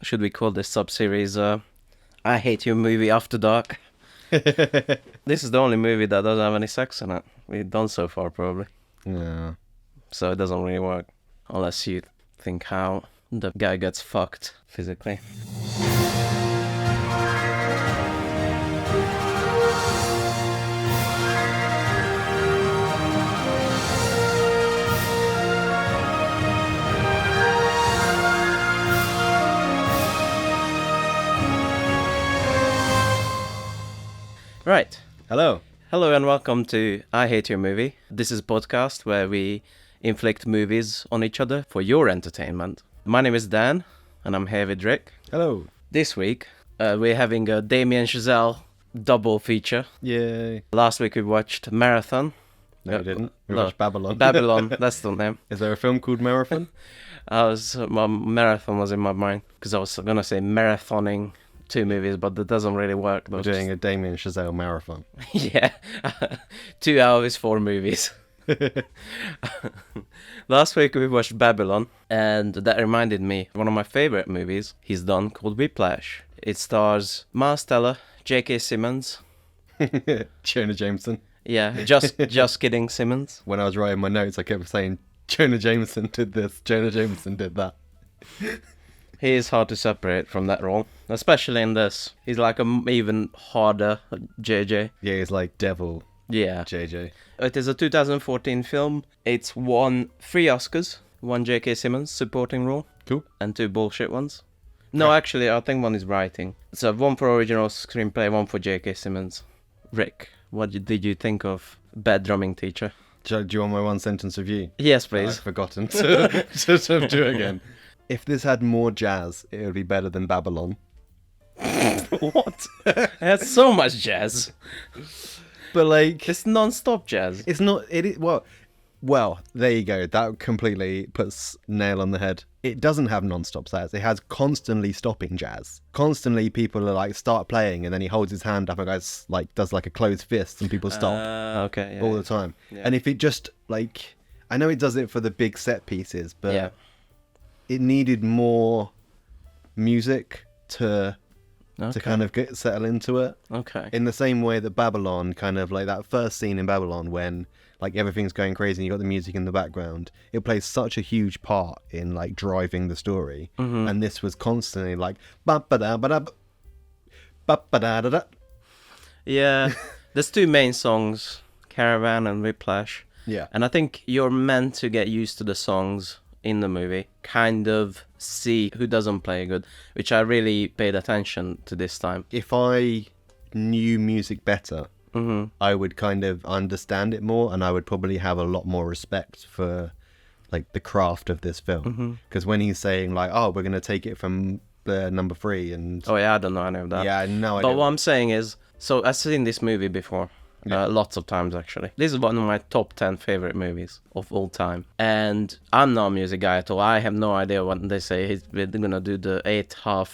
should we call this sub-series I Hate Your Movie After Dark? This is the only movie that doesn't have any sex in it. We've done so far, probably. Yeah. So it doesn't really work. Unless you think how the guy gets fucked physically. Right. Hello. Hello and welcome to I Hate Your Movie. This is a podcast where we inflict movies on each other for your entertainment. My name is Dan and I'm here with Rick. Hello. This week we're having a Damien Chazelle double feature. Yay. Last week we watched Marathon. No, we didn't. We watched Babylon. Babylon, that's the name. Is there a film called Marathon? Marathon was in my mind because I was going to say marathoning two movies, but that doesn't really work. We're doing a Damien Chazelle marathon. Yeah. 2 hours, 4 movies. Last week we watched Babylon, and that reminded me of one of my favorite movies he's done called Whiplash. It stars Miles Teller, J.K. Simmons. Jonah Jameson. Yeah, just kidding, Simmons. When I was writing my notes, I kept saying, Jonah Jameson did this, Jonah Jameson did that. He is hard to separate from that role, especially in this. He's like an even harder JJ. Yeah, he's like Devil Yeah. JJ. It is a 2014 film. It's won 3 Oscars. 1 J.K. Simmons supporting role. Cool. And 2 bullshit ones. No, actually, I think 1 is writing. So 1 for original screenplay, 1 for J.K. Simmons. Rick, what did you think of Bad Drumming Teacher? Do you want my one sentence review? Yes, please. I've forgotten to do it again. If this had more jazz, it would be better than Babylon. What? It has so much jazz. But like, It's non-stop jazz. it's not. It is well. There you go. That completely puts nail on the head. It doesn't have non-stop jazz. It has constantly stopping jazz. Constantly, people are like start playing, and then he holds his hand up and goes like does like a closed fist, and people stop Okay. Yeah, all the time. Yeah. And if it just like, I know it does it for the big set pieces, but Yeah. it needed more music to Okay. kind of settle into it. Okay. In the same way that Babylon, kind of like that first scene in Babylon when like everything's going crazy and you got the music in the background, it plays such a huge part in like driving the story. Mm-hmm. And this was constantly like ba ba da ba da ba ba da da da. Yeah. There's 2 main songs, Caravan and Whiplash. Yeah. And I think you're meant to get used to the songs in the movie, kind of see who doesn't play good, which I really paid attention to this time. If I knew music better, Mm-hmm. I would kind of understand it more, and I would probably have a lot more respect for like the craft of this film. Because when he's saying like, "Oh, we're gonna take it from the number 3," and Oh yeah, I don't know any of that. yeah, no idea. But what I'm saying is, so I've seen this movie before. Yeah. Lots of times actually. This is one of my top 10 favorite movies of all time. And I'm not a music guy at all. I have no idea what they say. They're gonna do the 8/2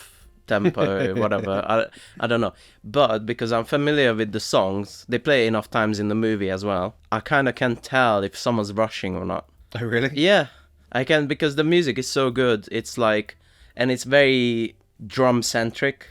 tempo, whatever. I don't know. But because I'm familiar with the songs, they play enough times in the movie as well. I kind of can tell if someone's rushing or not. Oh, really? Yeah, I can, because the music is so good. It's like, and it's very drum centric.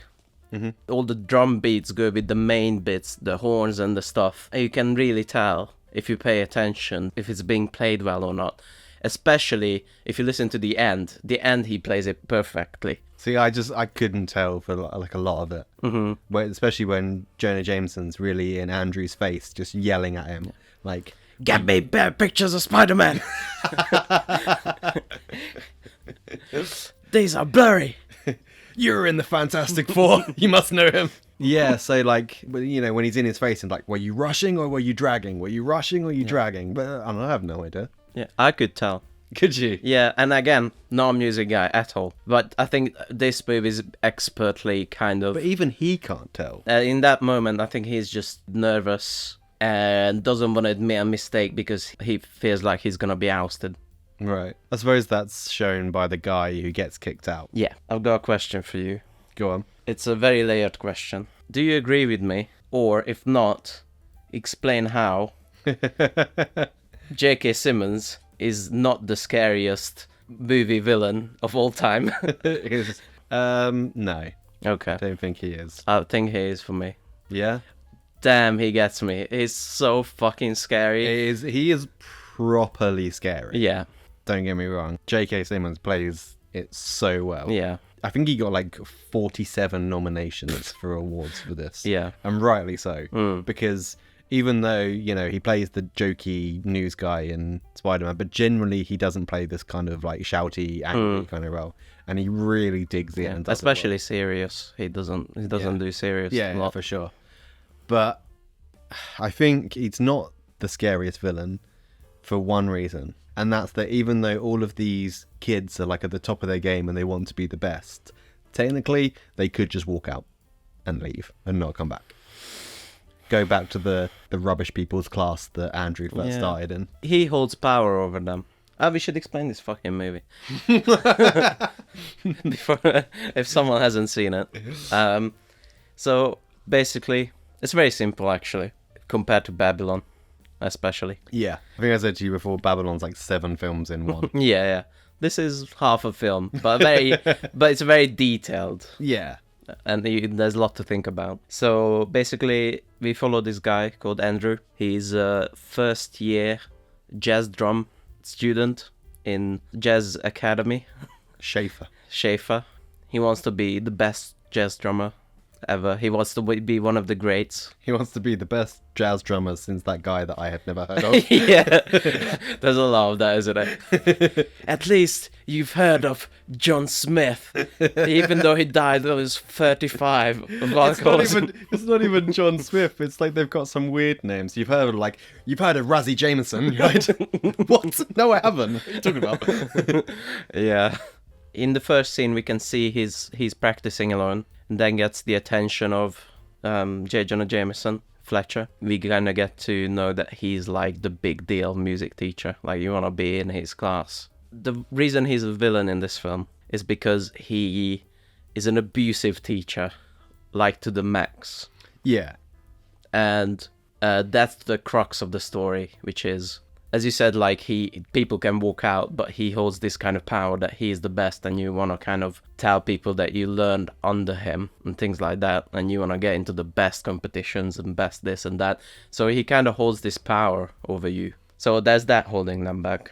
Mm-hmm. All the drum beats go with the main bits, the horns and the stuff. And you can really tell if you pay attention if it's being played well or not. Especially if you listen to the end. The end, he plays it perfectly. See, I couldn't tell for like a lot of it. Mm-hmm. Especially when Jonah Jameson's really in Andrew's face, just yelling at him, like, Get me better pictures of Spider-Man. These are blurry. "You're in the Fantastic Four. You must know him." Yeah, so like, you know, when he's in his face and like, were you rushing or were you dragging? Were you rushing or were you dragging? But I don't know, I have no idea. Yeah, I could tell. Could you? Yeah, and again, not a music guy at all. But I think this movie is expertly kind of... But even he can't tell. in that moment, I think he's just nervous and doesn't want to admit a mistake because he feels like he's going to be ousted. Right. I suppose that's shown by the guy who gets kicked out. Yeah, I've got a question for you. Go on. It's a very layered question. Do you agree with me? Or if not, explain how J.K. Simmons is not the scariest movie villain of all time. No, Okay. I don't think he is. I think he is for me. Yeah? Damn, he gets me. He's so fucking scary. He is properly scary. Yeah. Don't get me wrong. J.K. Simmons plays it so well. Yeah. I think he got like 47 nominations for awards for this. Yeah. And rightly so. Because even though, you know, he plays the jokey news guy in Spider-Man, but generally he doesn't play this kind of like shouty, angry kind of role. And he really digs it. And does it well. Especially serious. He doesn't do serious. Yeah, a lot. for sure. But I think it's not the scariest villain for one reason. And that's that even though all of these kids are like at the top of their game and they want to be the best, technically they could just walk out and leave and not come back. Go back to the rubbish people's class that Andrew first started in. He holds power over them. We should explain this fucking movie. Before, if someone hasn't seen it. So basically, it's very simple actually, compared to Babylon, especially. Yeah. I think I said to you before, Babylon's like 7 films in one. Yeah. This is half a film, but it's very detailed. Yeah. And there's a lot to think about. So basically, we follow this guy called Andrew. He's a first year jazz drum student in Jazz Academy. Schaefer. He wants to be the best jazz drummer ever. He wants to be one of the greats. He wants to be the best jazz drummer since that guy that I had never heard of. Yeah, there's a lot of that, isn't it? At least you've heard of John Smith, even though he died when he was 35 of alcoholism. It's not even John Smith. It's like they've got some weird names. You've heard of Razzie Jameson, right? What? No, I haven't. What are you talking about? Yeah. In the first scene, we can see he's practicing alone, and then gets the attention of J. Jonah Jameson, Fletcher. We kind of get to know that he's like the big deal music teacher. Like, you want to be in his class. The reason he's a villain in this film is because he is an abusive teacher, like to the max. Yeah. And that's the crux of the story, which is, as you said, like people can walk out, but he holds this kind of power that he is the best, and you want to kind of tell people that you learned under him and things like that, and you want to get into the best competitions and best this and that. So he kind of holds this power over you. So there's that holding them back.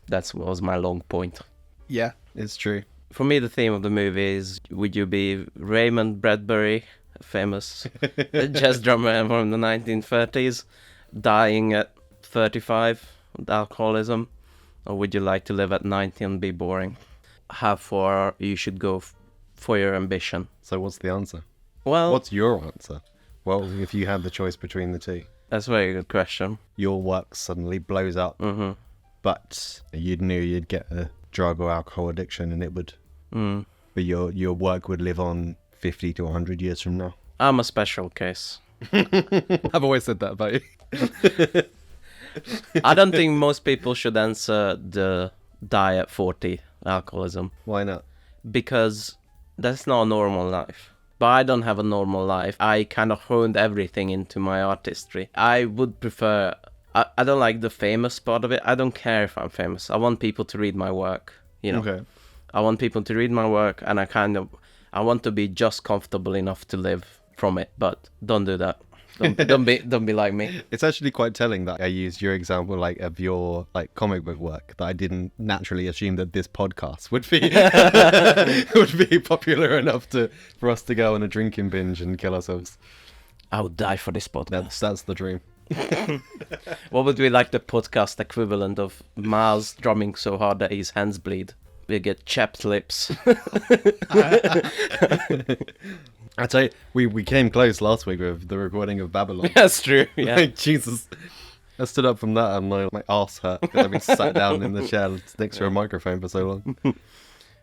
That was my long point. Yeah, it's true. For me, the theme of the movie is, would you be Raymond Bradbury, a famous jazz drummer from the 1930s, dying at 35 with alcoholism, or would you like to live at 90 and be boring? How far you should go for your ambition? So what's the answer? Well, what's your answer? Well, if you had the choice between the two. That's a very good question. Your work suddenly blows up, but you knew you'd get a drug or alcohol addiction, and it would. But your work would live on 50 to 100 years from now. I'm a special case. I've always said that about you. I don't think most people should answer the die at 40 alcoholism. Why not? Because that's not a normal life. But I don't have a normal life. I kind of honed everything into my artistry. I would prefer... I don't like the famous part of it. I don't care if I'm famous. I want people to read my work, you know. Okay. I want people to read my work, and I want to be just comfortable enough to live from it. But don't do that. Don't be like me. It's actually quite telling that I used your example of your comic book work, that I didn't naturally assume that this podcast would be popular enough for us to go on a drinking binge and kill ourselves. I would die for this podcast. That's the dream. What would be like the podcast equivalent of Miles drumming so hard that his hands bleed? We get chapped lips. I tell you, we came close last week with the recording of Babylon. That's true. Yeah. Jesus. I stood up from that and my arse hurt because I've been sat down in the chair next to a microphone for so long.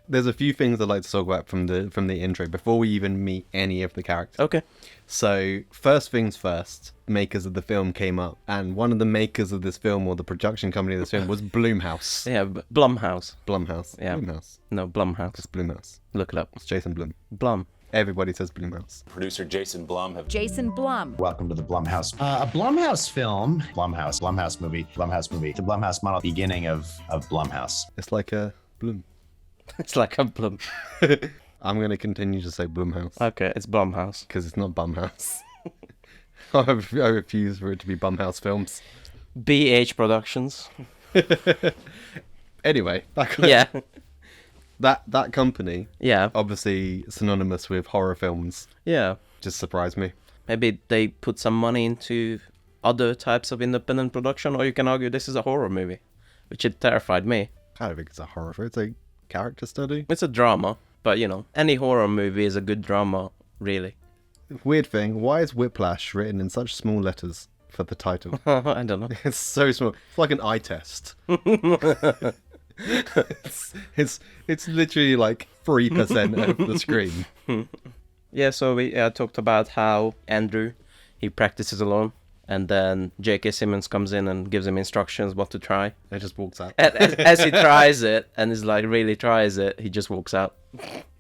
There's a few things I'd like to talk about from the intro before we even meet any of the characters. Okay. So, first things first, makers of the film came up, and one of the makers of this film, or the production company of this film, was Blumhouse. Yeah, Blumhouse. Yeah. Blumhouse. No, Blumhouse. It's Blumhouse. Look it up. It's Jason Blum. Blum. Everybody says Blumhouse. Producer Jason Blum. Jason Blum. Welcome to the Blumhouse. A Blumhouse film. Blumhouse movie. The Blumhouse model. Beginning of Blumhouse. It's like a Blum. It's like a Blum. I'm going to continue to say Blumhouse. Okay, it's Blumhouse. Because it's not Bumhouse. I refuse for it to be Bumhouse Films. BH Productions. Anyway, Yeah. that company, Yeah. obviously synonymous with horror films, Yeah. just surprised me. Maybe they put some money into other types of independent production, or you can argue this is a horror movie, which it terrified me. I don't think it's a horror film. It's a character study. It's a drama, but you know, any horror movie is a good drama, really. Weird thing, why is Whiplash written in such small letters for the title? I don't know. It's so small. It's like an eye test. it's literally like 3% of the screen. Yeah, so we talked about how Andrew, he practices alone, and then J.K. Simmons comes in and gives him instructions what to try. It just walks out. As he tries it, and is like really tries it, he just walks out.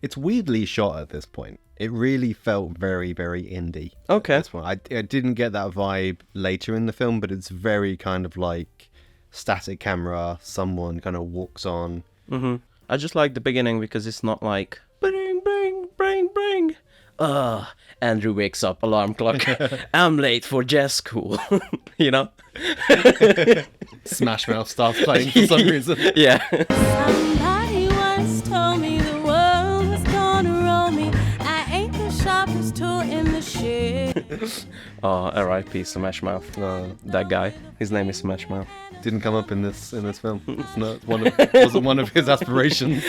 It's weirdly shot at this point. It really felt very, very indie. Okay. This one. I didn't get that vibe later in the film, but it's very kind of like static camera, someone kind of walks on. Mm-hmm. I just like the beginning because it's not like bring, bring, bring, bring. Andrew wakes up, alarm clock. I'm late for jazz school. You know? Smash Mouth starts playing for some reason. Yeah. Somebody once told me the world was gonna roll me. I ain't the sharpest tool in the shed. Oh, R.I.P. Smash Mouth. That guy. His name is Smash Mouth. Didn't come up in this film. It's not wasn't one of his aspirations.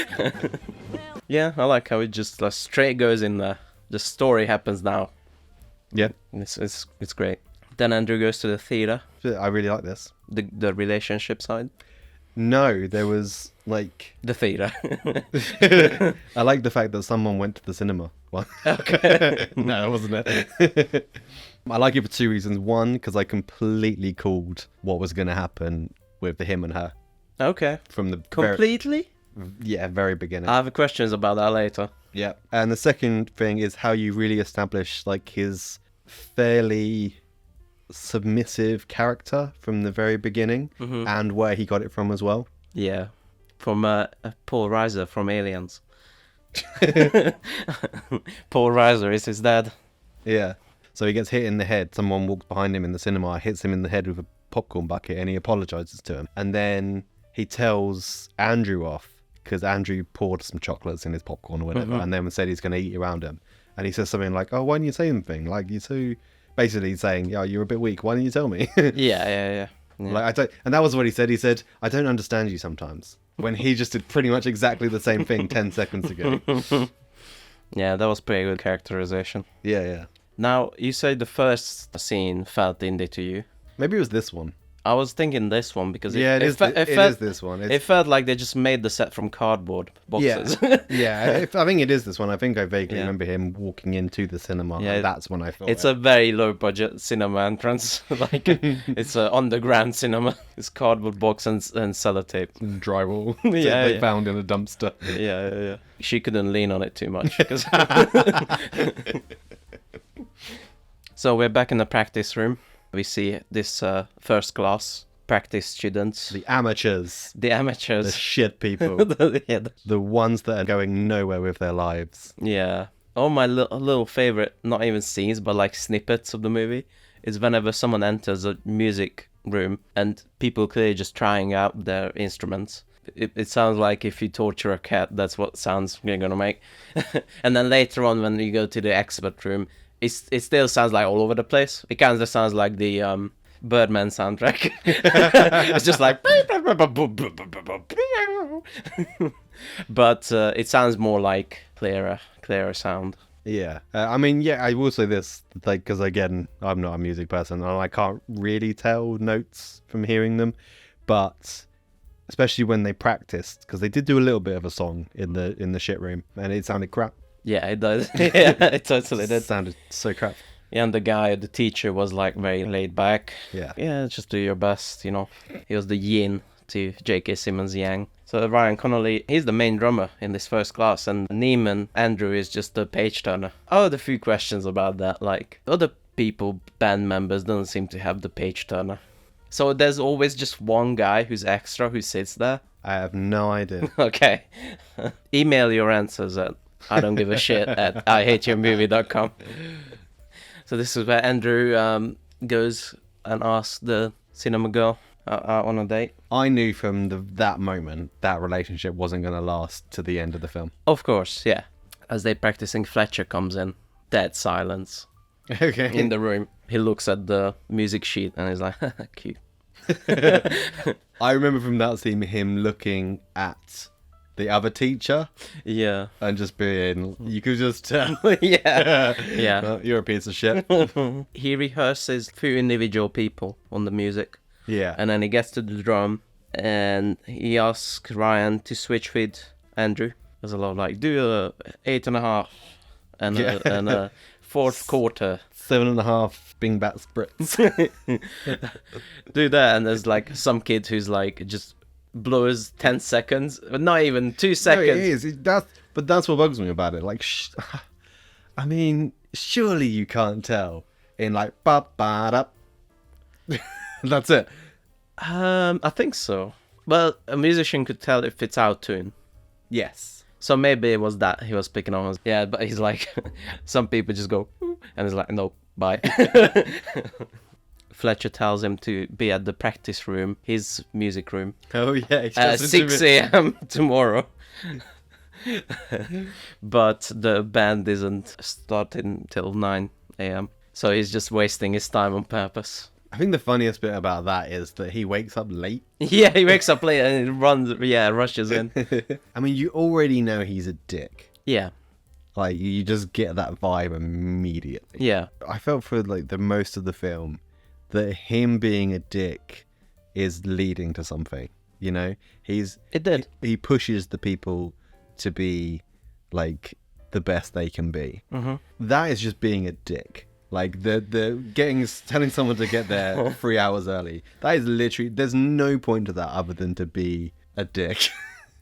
Yeah, I like how it just straight goes in there. The story happens now. Yeah, It's great. Then Andrew goes to the theater. I really like this. The relationship side. No, there was like The theater. I like the fact that someone went to the cinema. Well, Okay. no, that wasn't it. I like it for two reasons. One, because I completely called what was going to happen with him and her Okay. from the Completely? very beginning. I have questions about that later. Yeah. And the second thing is how you really establish like his fairly submissive character from the very beginning and where he got it from as well. Yeah. From Paul Reiser from Aliens. Paul Reiser is his dad. Yeah. So he gets hit in the head. Someone walks behind him in the cinema, hits him in the head with a popcorn bucket, and he apologizes to him. And then he tells Andrew off because Andrew poured some chocolates in his popcorn or whatever, and then said he's going to eat around him. And he says something like, "Oh, why didn't you say anything? Like you're so." Basically saying, "Yeah, you're a bit weak. Why didn't you tell me?" Yeah. Like I don't, and that was what he said. He said, "I don't understand you sometimes." When he just did pretty much exactly the same thing 10 seconds ago. Yeah, that was pretty good characterization. Yeah. Now, you say the first scene felt indie to you. Maybe it was this one. I was thinking this one because It is this one. It felt like they just made the set from cardboard boxes. Yeah. I think it is this one. I think I vaguely remember him walking into the cinema. Yeah, And that's when I thought It's a very low budget cinema entrance. Like it's an underground cinema. It's cardboard box and sellotape. drywall. Yeah, they yeah. found in a dumpster. Yeah. She couldn't lean on it too much. So we're back in the practice room. We see this first class practice students. The amateurs. The amateurs. The shit people. Yeah. The ones that are going nowhere with their lives. Yeah. Oh, my little favorite, not even scenes, but like snippets of the movie, is whenever someone enters a music room and people clearly just trying out their instruments. It sounds like if you torture a cat, that's what sounds you're gonna make. And then later on, when you go to the expert room, it still sounds like all over the place. It kind of sounds like the Birdman soundtrack. It's just like, but it sounds more like clearer sound. Yeah. I mean, yeah, I will say this, like, because again, I'm not a music person and I can't really tell notes from hearing them, but especially when they practiced, because they did do a little bit of a song in the shit room and it sounded crap. Yeah, it does. Yeah, it totally did. It sounded so crap. Yeah, and the teacher was like very laid back. Yeah. Just do your best, you know. He was the yin to J.K. Simmons' yang. So Ryan Connolly, he's the main drummer in this first class, and Neiman Andrew is just the page turner. I had a few questions about that, like other people, band members, don't seem to have the page turner. So there's always just one guy who's extra who sits there. I have no idea. Okay. Email your answers at I don't give a shit at IHateYourMovie.com. So this is where Andrew goes and asks the cinema girl out on a date. I knew from that moment that relationship wasn't going to last to the end of the film. Of course, yeah. As they're practicing, Fletcher comes in. Dead silence Okay. in the room. He looks at the music sheet and he's like, cute. I remember from that scene him looking at the other teacher Yeah. and just being, you could just tell, Yeah. Yeah. you're a piece of shit. He rehearses few individual people on the music. Yeah. And then he gets to the drum and he asks Ryan to switch with Andrew. There's a lot of like, do a 8.5 and a fourth quarter. 7.5 Bing Bat spritz. Do that, and there's like some kid who's like just blows 10 seconds, but not even 2 No, seconds. it is. But that's what bugs me about it. Like, I mean, surely you can't tell in like ba ba da. That's it. I think so. Well, a musician could tell if it's out tune. Yes. So maybe it was that he was picking on. Yeah, but he's like, some people just go, and he's like, no, bye. Fletcher tells him to be at the practice room, his music room, Oh yeah. 6 a.m. tomorrow. But the band isn't starting till 9 a.m. So he's just wasting his time on purpose. I think the funniest bit about that is that he wakes up late. Yeah, he wakes up late and he rushes in. I mean, you already know he's a dick. Yeah, Like, you just get that vibe immediately. yeah, I felt for like the most of the film that him being a dick is leading to something. You know, it did. He pushes the people to be like the best they can be. Mm-hmm. That is just being a dick. Like telling someone to get there 3 hours early. That is literally, there's no point to that other than to be a dick.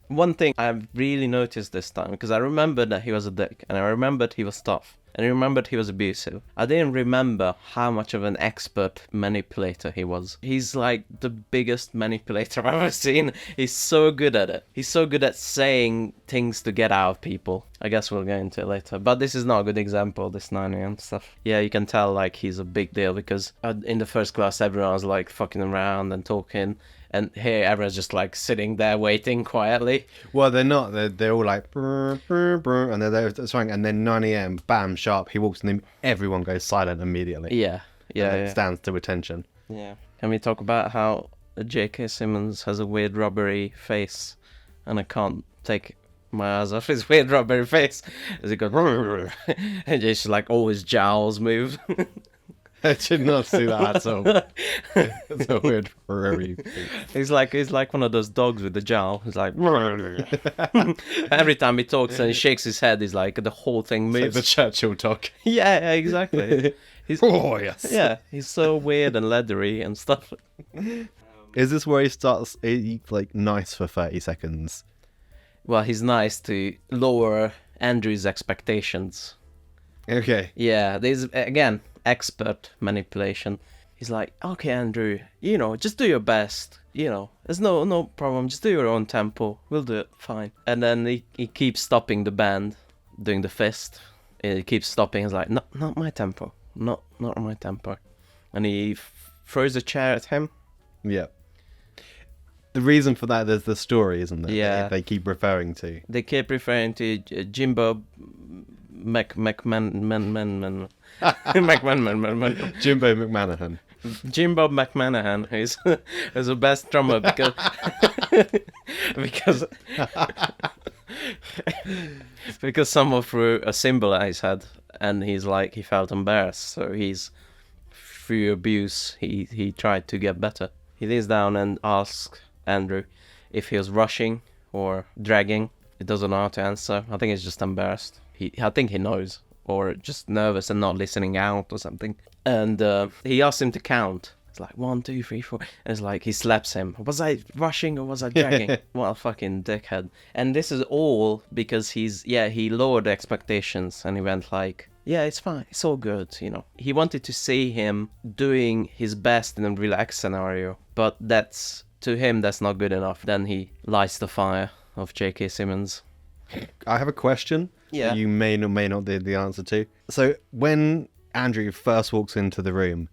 One thing I've really noticed this time, because I remembered that he was a dick, and I remembered he was tough, and I remembered he was abusive. I didn't remember how much of an expert manipulator he was. He's like the biggest manipulator I've ever seen. He's so good at it. He's so good at saying things to get out of people. I guess we'll get into it later. But this is not a good example, this 9 a.m. stuff. Yeah, you can tell like he's a big deal, because in the first class everyone was like fucking around and talking. And here everyone's just like sitting there waiting quietly. Well, they're not. They're all like, brr, brr, brr, and they're there swinging. And then 9 a.m., bam, sharp, he walks in, and everyone goes silent immediately. Yeah, yeah, And it yeah. stands to attention. Yeah. Can we talk about how J.K. Simmons has a weird rubbery face, and I can't take my eyes off his weird rubbery face as he goes, and just like all his jowls move. I did not see that at all. It's a weird furry. He's like one of those dogs with the jowl. He's like every time he talks and he shakes his head, he's like the whole thing Like moves. the Churchill talk. Yeah, exactly. He's Oh, yes. yeah, he's so weird and leathery and stuff. Is this where he starts, he's like nice for 30 seconds? Well, he's nice to lower Andrew's expectations. Okay. Yeah, there's again expert manipulation. He's like, okay, Andrew, just do your best. There's no problem. Just do your own tempo. We'll do it fine. And then he keeps stopping the band doing the fist. He keeps stopping. He's like, not my tempo. Not my tempo. And he throws a chair at him. Yeah. The reason for that, there's the story, isn't there? Yeah. They keep referring to. They keep referring to Jimbob McManahan. Jimbo McManahan. Jimbob McManahan, who's the best drummer because because someone threw a cymbal at his head, and he felt embarrassed, so through abuse he tried to get better. He lays down and asks Andrew if he was rushing or dragging. He doesn't know how to answer. I think he's just embarrassed. I think he knows, or just nervous and not listening out or something. And he asks him to count. It's like 1, 2, 3, 4. And it's like he slaps him. Was I rushing or was I dragging? What a fucking dickhead. And this is all because he lowered the expectations and he went like, yeah, it's fine. It's all good, He wanted to see him doing his best in a relaxed scenario. But to him, that's not good enough. Then he lights the fire of J.K. Simmons. I have a question. Yeah. You may or may not know the answer to. So when Andrew first walks into the room,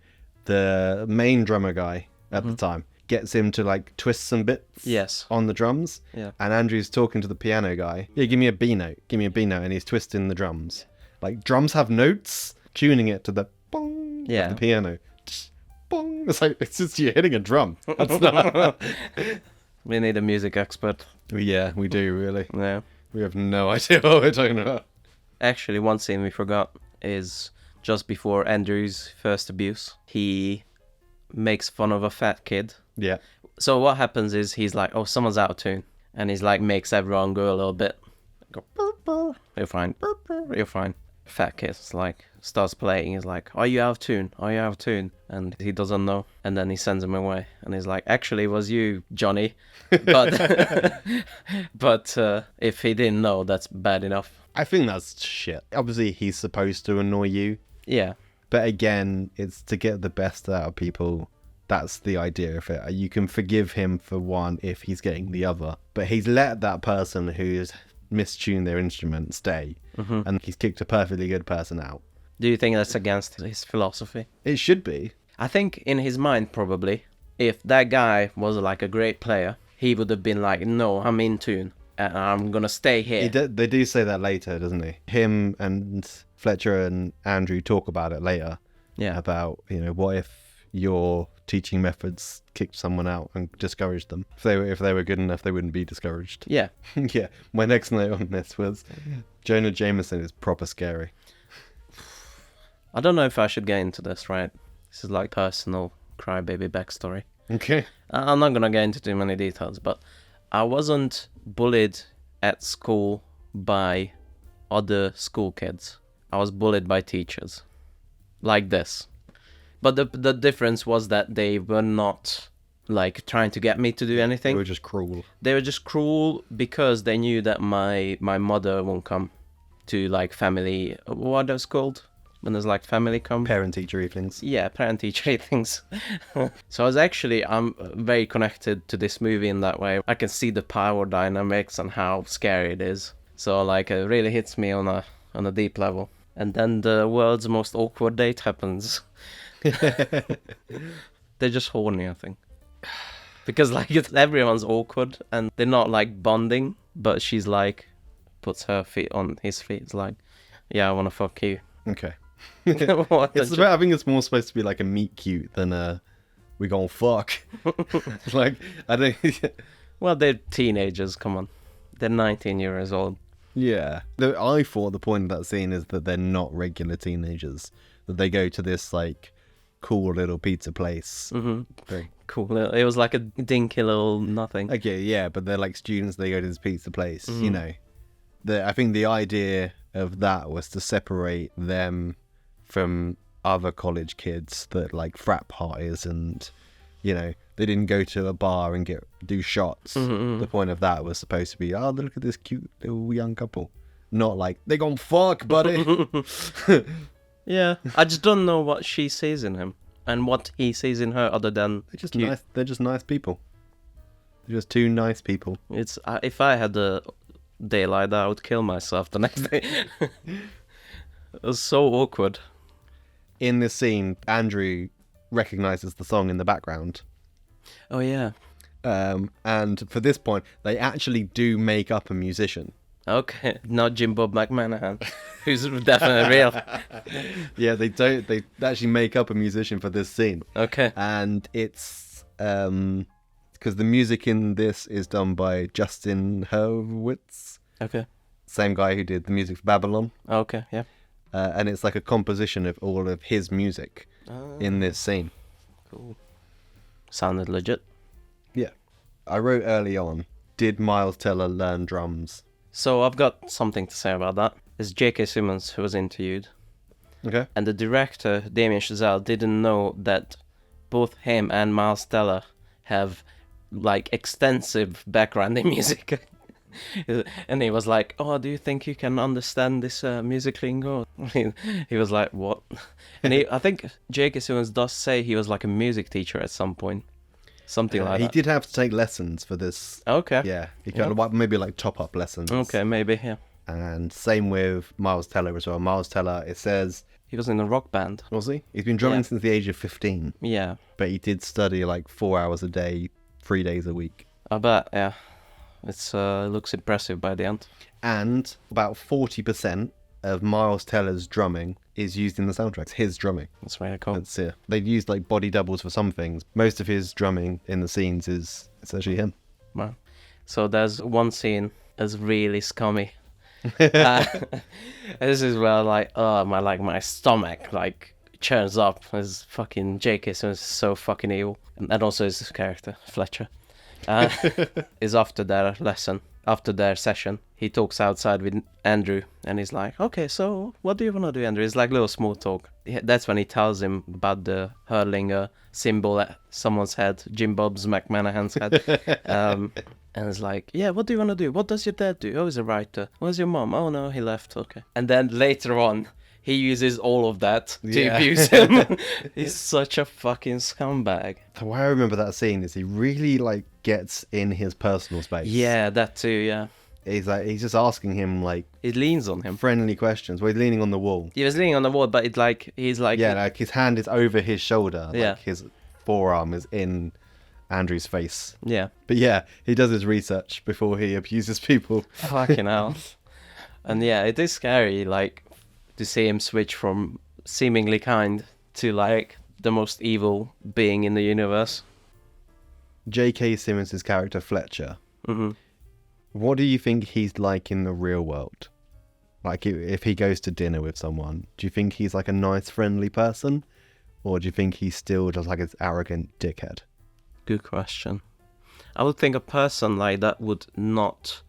the main drummer guy at the time gets him to like twist some bits Yes. on the drums. Yeah. And Andrew's talking to the piano guy. Yeah, give me a B note. Give me a B note. And he's twisting the drums. Like drums have notes, tuning it to the bong of Yeah. the piano. Bong. It's like, it's just you're hitting a drum. That's not... We need a music expert. Yeah, we do, really. Yeah. We have no idea what we're talking about. Actually, one scene we forgot is just before Andrew's first abuse. He makes fun of a fat kid. Yeah. So what happens is he's like, oh, someone's out of tune. And he's like, makes everyone go a little bit. Go, burr, burr. You're fine. Burr, burr. You're fine. Fat kid's like, starts playing. He's like, are you out of tune? Are you out of tune? And he doesn't know. And then he sends him away. And he's like, actually, it was you, Johnny. But, but if he didn't know, that's bad enough. I think that's shit. Obviously, he's supposed to annoy you. Yeah. But again, it's to get the best out of people. That's the idea of it. You can forgive him for one if he's getting the other. But he's let that person who's mistuned their instrument stay. And he's kicked a perfectly good person out. Do you think that's against his philosophy? It should be. I think in his mind, probably, if that guy was like a great player, he would have been like, no, I'm in tune. And I'm going to stay here. They do say that later, doesn't he? Him and Fletcher and Andrew talk about it later. Yeah. About, what if your teaching methods kicked someone out and discouraged them? If they were good enough, they wouldn't be discouraged. Yeah. Yeah. My next note on this was Jonah Jameson is proper scary. I don't know if I should get into this, right? This is like personal crybaby backstory. Okay. I'm not going to get into too many details, but I wasn't bullied at school by other school kids. I was bullied by teachers. Like this. But the difference was that they were not like trying to get me to do anything. They were just cruel. They were just cruel because they knew that my mother won't come to like family, what are those called? When there's like family come? Parent-teacher evenings. Yeah, parent-teacher things. So I'm very connected to this movie in that way. I can see the power dynamics and how scary it is. So like it really hits me on a deep level. And then the world's most awkward date happens. They're just horny, I think. Because like everyone's awkward and they're not like bonding, but she's like puts her feet on his feet. It's like, yeah, I want to fuck you. Okay. What I think it's more supposed to be like a meet cute than a we gonna fuck. Like, I don't... Well, they're teenagers, come on. They're 19 years old. Yeah. I thought the point of that scene is that they're not regular teenagers. That they go to this, like, cool little pizza place. Very Cool. It was like a dinky little nothing. Okay, yeah, but they're like students, they go to this pizza place, I think the idea of that was to separate them from other college kids that like frat parties and, they didn't go to a bar and do shots. The point of that was supposed to be, oh, look at this cute little young couple. Not like, they gonna fuck, buddy. Yeah, I just don't know what she sees in him and what he sees in her other than They're just cute. nice. They're just nice people. They're just two nice people. It's if I had a day like that, I would kill myself the next day. It was so awkward. In this scene, Andrew recognizes the song in the background. Oh yeah. And for this point, they actually do make up a musician. Okay, not Jimbob McManahan, who's definitely real. Yeah, they don't. They actually make up a musician for this scene. Okay. And it's because the music in this is done by Justin Hurwitz, Okay. same guy who did the music for Babylon. Okay. Yeah. And it's like a composition of all of his music in this scene. Cool. Sounded legit. Yeah. I wrote early on, did Miles Teller learn drums? So I've got something to say about that. It's J.K. Simmons who was interviewed. Okay. And the director, Damien Chazelle, didn't know that both him and Miles Teller have like extensive background in music. And he was like, oh, do you think you can understand this music lingo? He was like, what? And I think J.K. Simmons does say he was like a music teacher at some point. Something like He that. did have to take lessons for this. Okay. Yeah. He kind of maybe like top up lessons. Okay, maybe, yeah. And same with Miles Teller as well. Miles Teller, it says, He was in a rock band. was he? He's been drumming Yeah. since the age of 15, Yeah, but he did study like 4 hours a day, 3 days a week. I bet. Yeah, it looks impressive by the end. And about 40% of Miles Teller's drumming is used in the soundtrack. It's his drumming. That's really cool. That's it. They've used like body doubles for some things. Most of his drumming in the scenes is essentially him. Wow. So there's one scene that's really scummy. This is where my stomach like churns up. As fucking Jake is so fucking evil, and also his character Fletcher is after their lesson. After their session, he talks outside with Andrew, and he's like, "Okay, so what do you want to do, Andrew?" It's like little small talk. That's when he tells him about the hurling a symbol at someone's head, Jimbob's McManahan's head. And it's like, "Yeah, what do you want to do? What does your dad do? Oh, he's a writer. Where's your mom? Oh, no, he left. Okay." And then later on, he uses all of that to Yeah. abuse him. He's such a fucking scumbag. The way I remember that scene is he really like gets in his personal space. Yeah, that too, yeah. He's just asking him like It leans on him. friendly questions. Well, he's leaning on the wall. He was leaning on the wall, but he's like... Yeah, like his hand is over his shoulder. Yeah. Like his forearm is in Andrew's face. Yeah. But yeah, he does his research before he abuses people. Fucking hell. And yeah, it is scary, like, to see him switch from seemingly kind to, like, the most evil being in the universe. J.K. Simmons' character Fletcher. Hmm. What do you think he's like in the real world? Like if he goes to dinner with someone, do you think he's like a nice, friendly person? Or do you think he's still just like an arrogant dickhead? Good question. I would think a person like that would not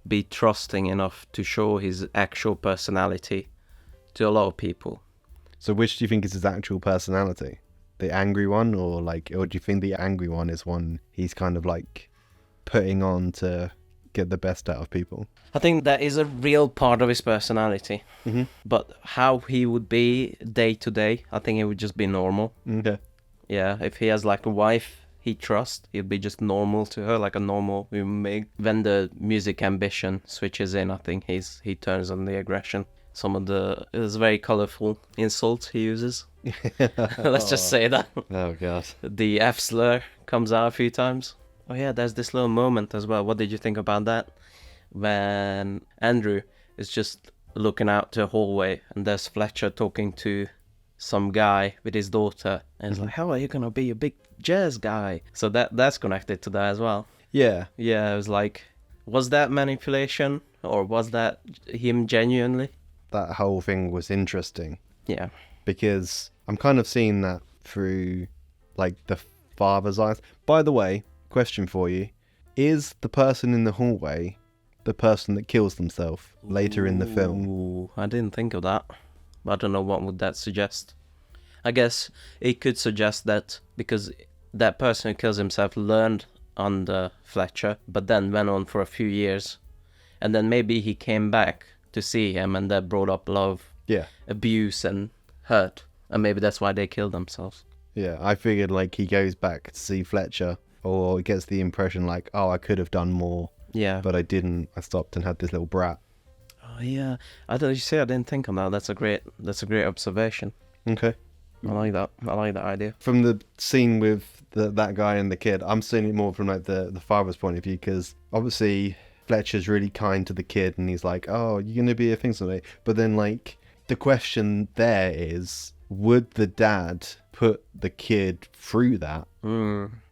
be trusting enough to show his actual personality to a lot of people. So which do you think is his actual personality? The angry one, or do you think the angry one is one he's kind of like putting on to get the best out of people? I think that is a real part of his personality. Mm-hmm. But how he would be day to day, I think it would just be normal. Okay. Yeah, if he has like a wife he trusts, he'd be just normal to her, like a normal human being. When the music ambition switches in, I think he turns on the aggression. It's very colourful insults he uses. Let's just say that. Oh god. The F slur comes out a few times. Oh yeah, there's this little moment as well. What did you think about that? When Andrew is just looking out to a hallway and there's Fletcher talking to some guy with his daughter, and he's like, "How are you gonna be a big jazz guy?" So that's connected to that as well. Yeah. Yeah, it was like, was that manipulation or was that him genuinely? That whole thing was interesting Yeah. because I'm kind of seeing that through like the father's eyes. By the way, question for you. Is the person in the hallway the person that kills themselves later in the film? Ooh, I didn't think of that. I don't know what would that suggest. I guess it could suggest that because that person who kills himself learned under Fletcher, but then went on for a few years, and then maybe he came back to see him, and that brought up love, Yeah. abuse, and hurt, and maybe that's why they killed themselves. Yeah, I figured like he goes back to see Fletcher, or gets the impression like, oh, I could have done more, Yeah. but I didn't. I stopped and had this little brat. Oh yeah, I didn't think on that. That's a great observation. Okay. I like that. I like that idea. From the scene with that guy and the kid, I'm seeing it more from like the father's point of view, because obviously Fletcher's really kind to the kid and he's like, oh, you're gonna be a thing someday. But then like the question there is, would the dad put the kid through that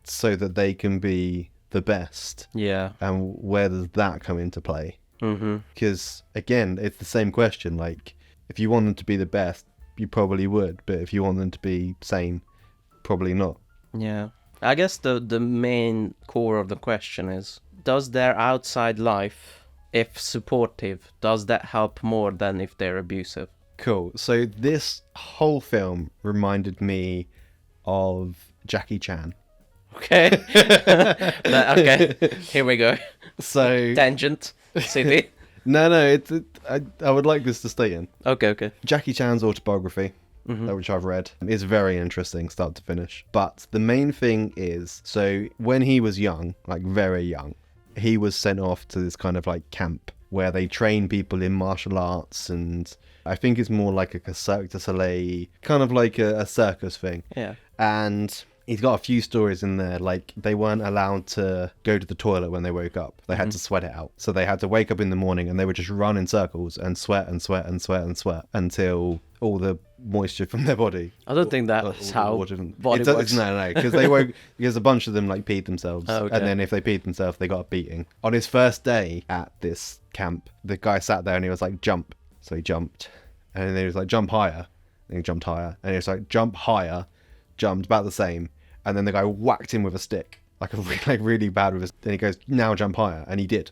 so that they can be the best? Yeah. And where does that come into play? Mm-hmm. Because again, it's the same question. Like, if you want them to be the best, you probably would, but if you want them to be sane, probably not. Yeah. I guess the main core of the question is, does their outside life, if supportive, does that help more than if they're abusive? Cool. So this whole film reminded me of Jackie Chan. Okay. Okay. Here we go. So Tangent. City. no, I would like this to stay in. Okay. Jackie Chan's autobiography, which I've read, is very interesting, start to finish. But the main thing is, so when he was young, like very young, he was sent off to this kind of like camp where they train people in martial arts, and I think it's more like a Cirque du Soleil, kind of like a circus thing. Yeah. And he's got a few stories in there, like they weren't allowed to go to the toilet when they woke up. They had to sweat it out. So they had to wake up in the morning and they would just run in circles and sweat and sweat and sweat and sweat until all the moisture from their body. I don't think that's how body works. No, because because a bunch of them like peed themselves. Oh, okay. And then if they peed themselves, they got a beating. On his first day at this camp, the guy sat there and he was like, jump. So he jumped. And then he was like, jump higher. And he jumped higher. And he was like, jump higher. Jumped about the same. And then the guy whacked him with a stick. Like really bad with his... Then he goes, now jump higher. And he did.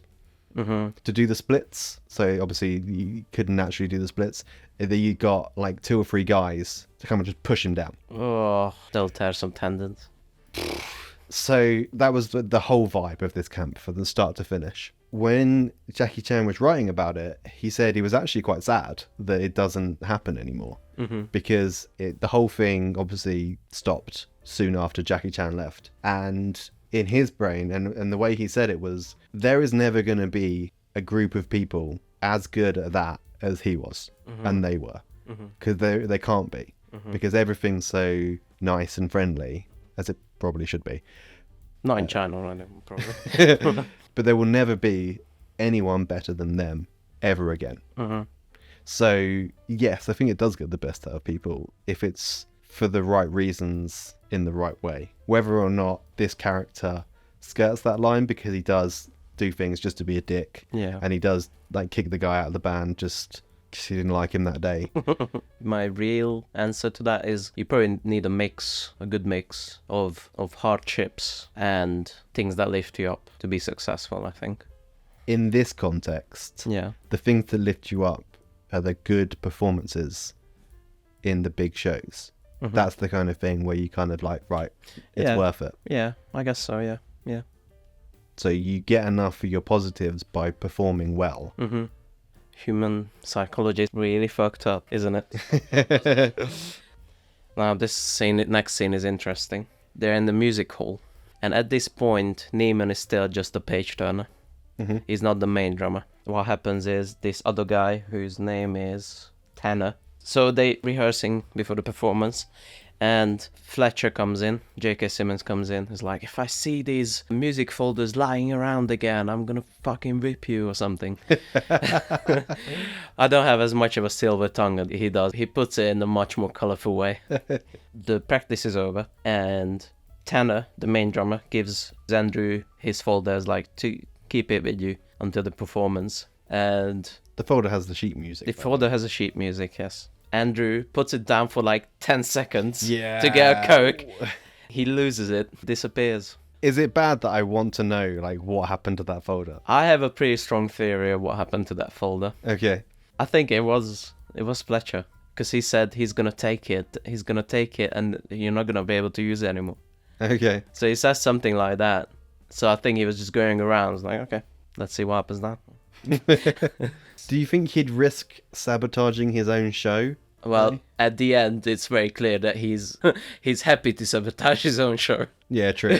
To do the splits. So obviously you couldn't naturally do the splits. Then you got like 2 or 3 guys to come and just push him down. Oh, they'll tear some tendons. So that was the whole vibe of this camp from the start to finish. When Jackie Chan was writing about it, he said he was actually quite sad that it doesn't happen anymore. Because the whole thing obviously stopped soon after Jackie Chan left. And in his brain, and the way he said it was, there is never going to be a group of people as good at that as he was. And they were. Because they can't be. Because everything's so nice and friendly, as it probably should be. Not in China, I don't probably. But there will never be anyone better than them ever again. So, yes, I think it does get the best out of people if it's for the right reasons in the right way. Whether or not this character skirts that line because he does do things just to be a dick. Yeah. And he does like kick the guy out of the band just because he didn't like him that day. My real answer to that is you probably need a good mix of hardships and things that lift you up to be successful, I think. In this context, Yeah. the things that lift you up are the good performances in the big shows. That's the kind of thing where you kind of like, right, it's worth it. Yeah, I guess so, yeah. Yeah. So you get enough of your positives by performing well. Human psychology is really fucked up, isn't it? Now, next scene is interesting. They're in the music hall. And at this point, Neiman is still just a page turner. He's not the main drummer. What happens is this other guy, whose name is Tanner. So they rehearsing before the performance, and Fletcher comes in, J.K. Simmons comes in. He's like, if I see these music folders lying around again, I'm gonna fucking rip you or something. I don't have as much of a silver tongue as he does. He puts it in a much more colorful way. The practice is over, and Tanner, the main drummer, gives Andrew his folders, like, to keep it with you until the performance. And The folder has the sheet music. the folder has a sheet music, yes. Andrew puts it down for like 10 seconds to get a Coke. He loses it, disappears. Is it bad that I want to know like what happened to that folder? I have a pretty strong theory of what happened to that folder. Okay. I think it was Fletcher, because he said he's gonna take it, and you're not gonna be able to use it anymore. Okay. So he says something like that. So I think he was just going around, was like, okay, let's see what happens now. Do you think he'd risk sabotaging his own show? Well, at the end, it's very clear that he's happy to sabotage his own show. Yeah, true.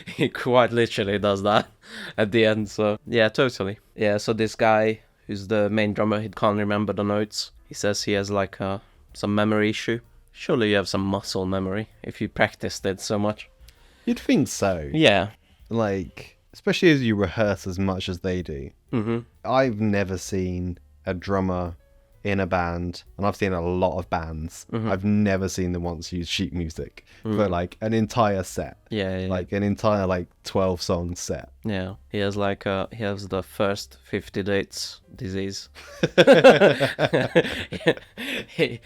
He quite literally does that at the end. So yeah, totally. Yeah. So this guy, who's the main drummer, he can't remember the notes. He says he has like some memory issue. Surely you have some muscle memory if you practiced it so much. You'd think so. Yeah. Like, especially as you rehearse as much as they do. I've never seen a drummer in a band, and I've seen a lot of bands. I've never seen them once use sheet music for like an entire set. Yeah. Like an entire like 12 song set. Yeah. He has like he has the first 50 dates disease. He's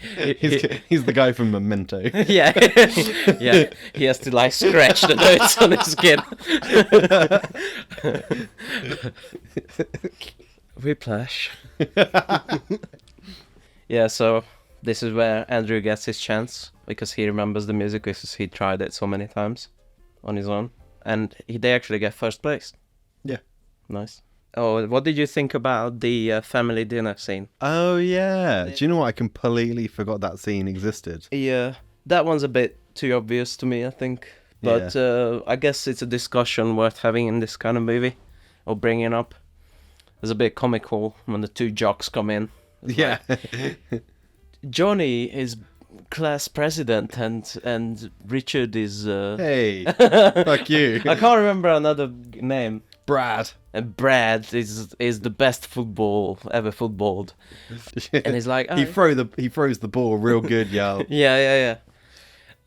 the guy from Memento. Yeah. Yeah. He has to like scratch the notes on his skin. Whiplash. Yeah, so this is where Andrew gets his chance, because he remembers the music because he tried it so many times on his own. And they actually get first place. Yeah. Nice. Oh, what did you think about the family dinner scene? Oh, yeah. Do you know what? I completely forgot that scene existed. Yeah, that one's a bit too obvious to me, I think. But I guess it's a discussion worth having in this kind of movie, or bringing up. It's a bit comical when the two jocks come in. Yeah. Johnny is class president and Richard is Hey, fuck you. I can't remember another name. Brad. And Brad is the best football ever footballed. And he's like, he throws the ball real good, yo. yeah.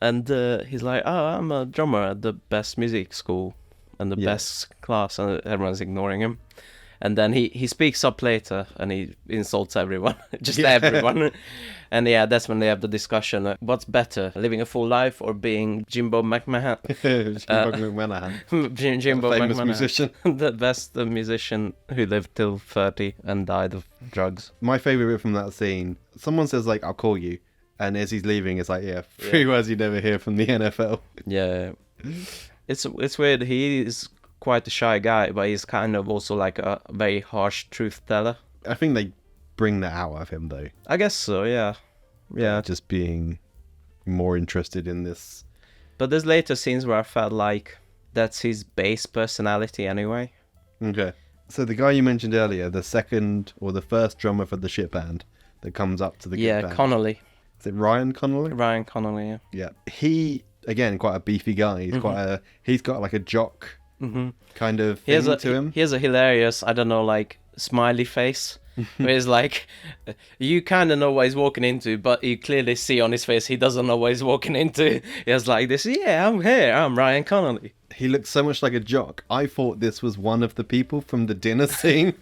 And he's like, oh, I'm a drummer at the best music school and the best class, and everyone's ignoring him. And then he speaks up later and he insults everyone, just everyone. And yeah, that's when they have the discussion. What's better, living a full life or being Jimbob McManahan? Jimbob McManahan. Jimbob Famous McManahan. musician. The best musician who lived till 30 and died of drugs. My favourite bit from that scene, someone says, like, I'll call you. And as he's leaving, it's like, 3 words you never hear from the NFL. Yeah. It's weird. He is quite a shy guy, but he's kind of also like a very harsh truth teller. I think they bring that out of him, though. I guess so, yeah. Yeah. Just being more interested in this. But there's later scenes where I felt like that's his base personality anyway. Okay. So the guy you mentioned earlier, the second or the first drummer for the shit band that comes up to the good band. Connolly. Is it Ryan Connolly? Ryan Connolly, yeah. Yeah. He, again, quite a beefy guy. He's he's got like a jock kind of thing to him. He has a hilarious, I don't know, like smiley face. Where it's like, you kind of know what he's walking into, but you clearly see on his face he doesn't know what he's walking into. He has like this, I'm here, I'm Ryan Connolly. He looks so much like a jock. I thought this was one of the people from the dinner scene.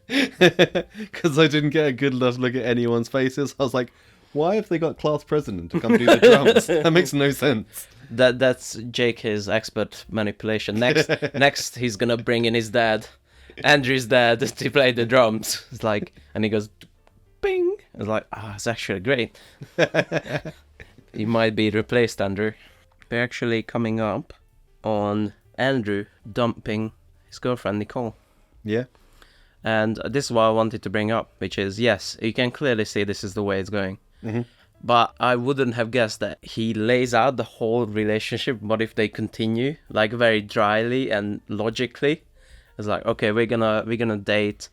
Because I didn't get a good enough look at anyone's faces. I was like, why have they got class president to come do the drums? That makes no sense. That's Jake, his expert manipulation. Next he's gonna bring in his dad, Andrew's dad, to play the drums. It's like, and he goes, bing. It's like, it's actually great. He might be replaced, Andrew. We're actually coming up on Andrew dumping his girlfriend Nicole. Yeah. And this is what I wanted to bring up, which is, yes, you can clearly see this is the way it's going. But I wouldn't have guessed that he lays out the whole relationship. What if they continue, like very dryly and logically? It's like, okay, we're gonna date,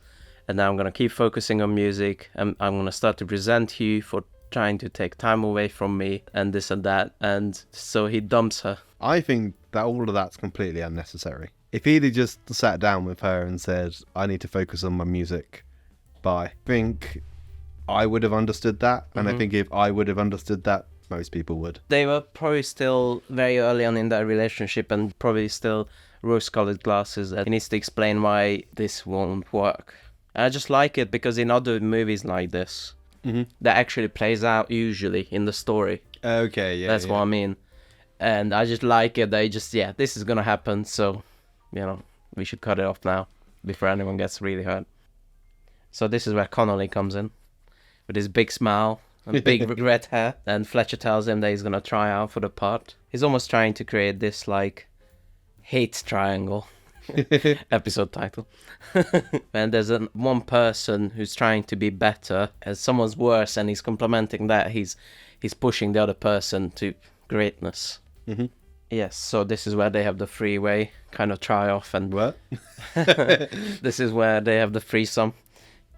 and now I'm gonna keep focusing on music, and I'm gonna start to resent you for trying to take time away from me, and this and that, and so he dumps her. I think that all of that's completely unnecessary. If he'd just sat down with her and said, I need to focus on my music, bye, I think I would have understood that. And I think if I would have understood that, most people would. They were probably still very early on in their relationship and probably still rose-colored glasses. And he needs to explain why this won't work. And I just like it because in other movies like this, that actually plays out usually in the story. Okay, yeah. That's what I mean. And I just like it. They just, this is going to happen. So, we should cut it off now before anyone gets really hurt. So this is where Connolly comes in with his big smile and big red hair. And Fletcher tells him that he's going to try out for the part. He's almost trying to create this, like, hate triangle. Episode title. And there's one person who's trying to be better, and someone's worse, and he's complimenting that. He's pushing the other person to greatness. Yes, so this is where they have the freeway kind of try off, and What? this is where they have the threesome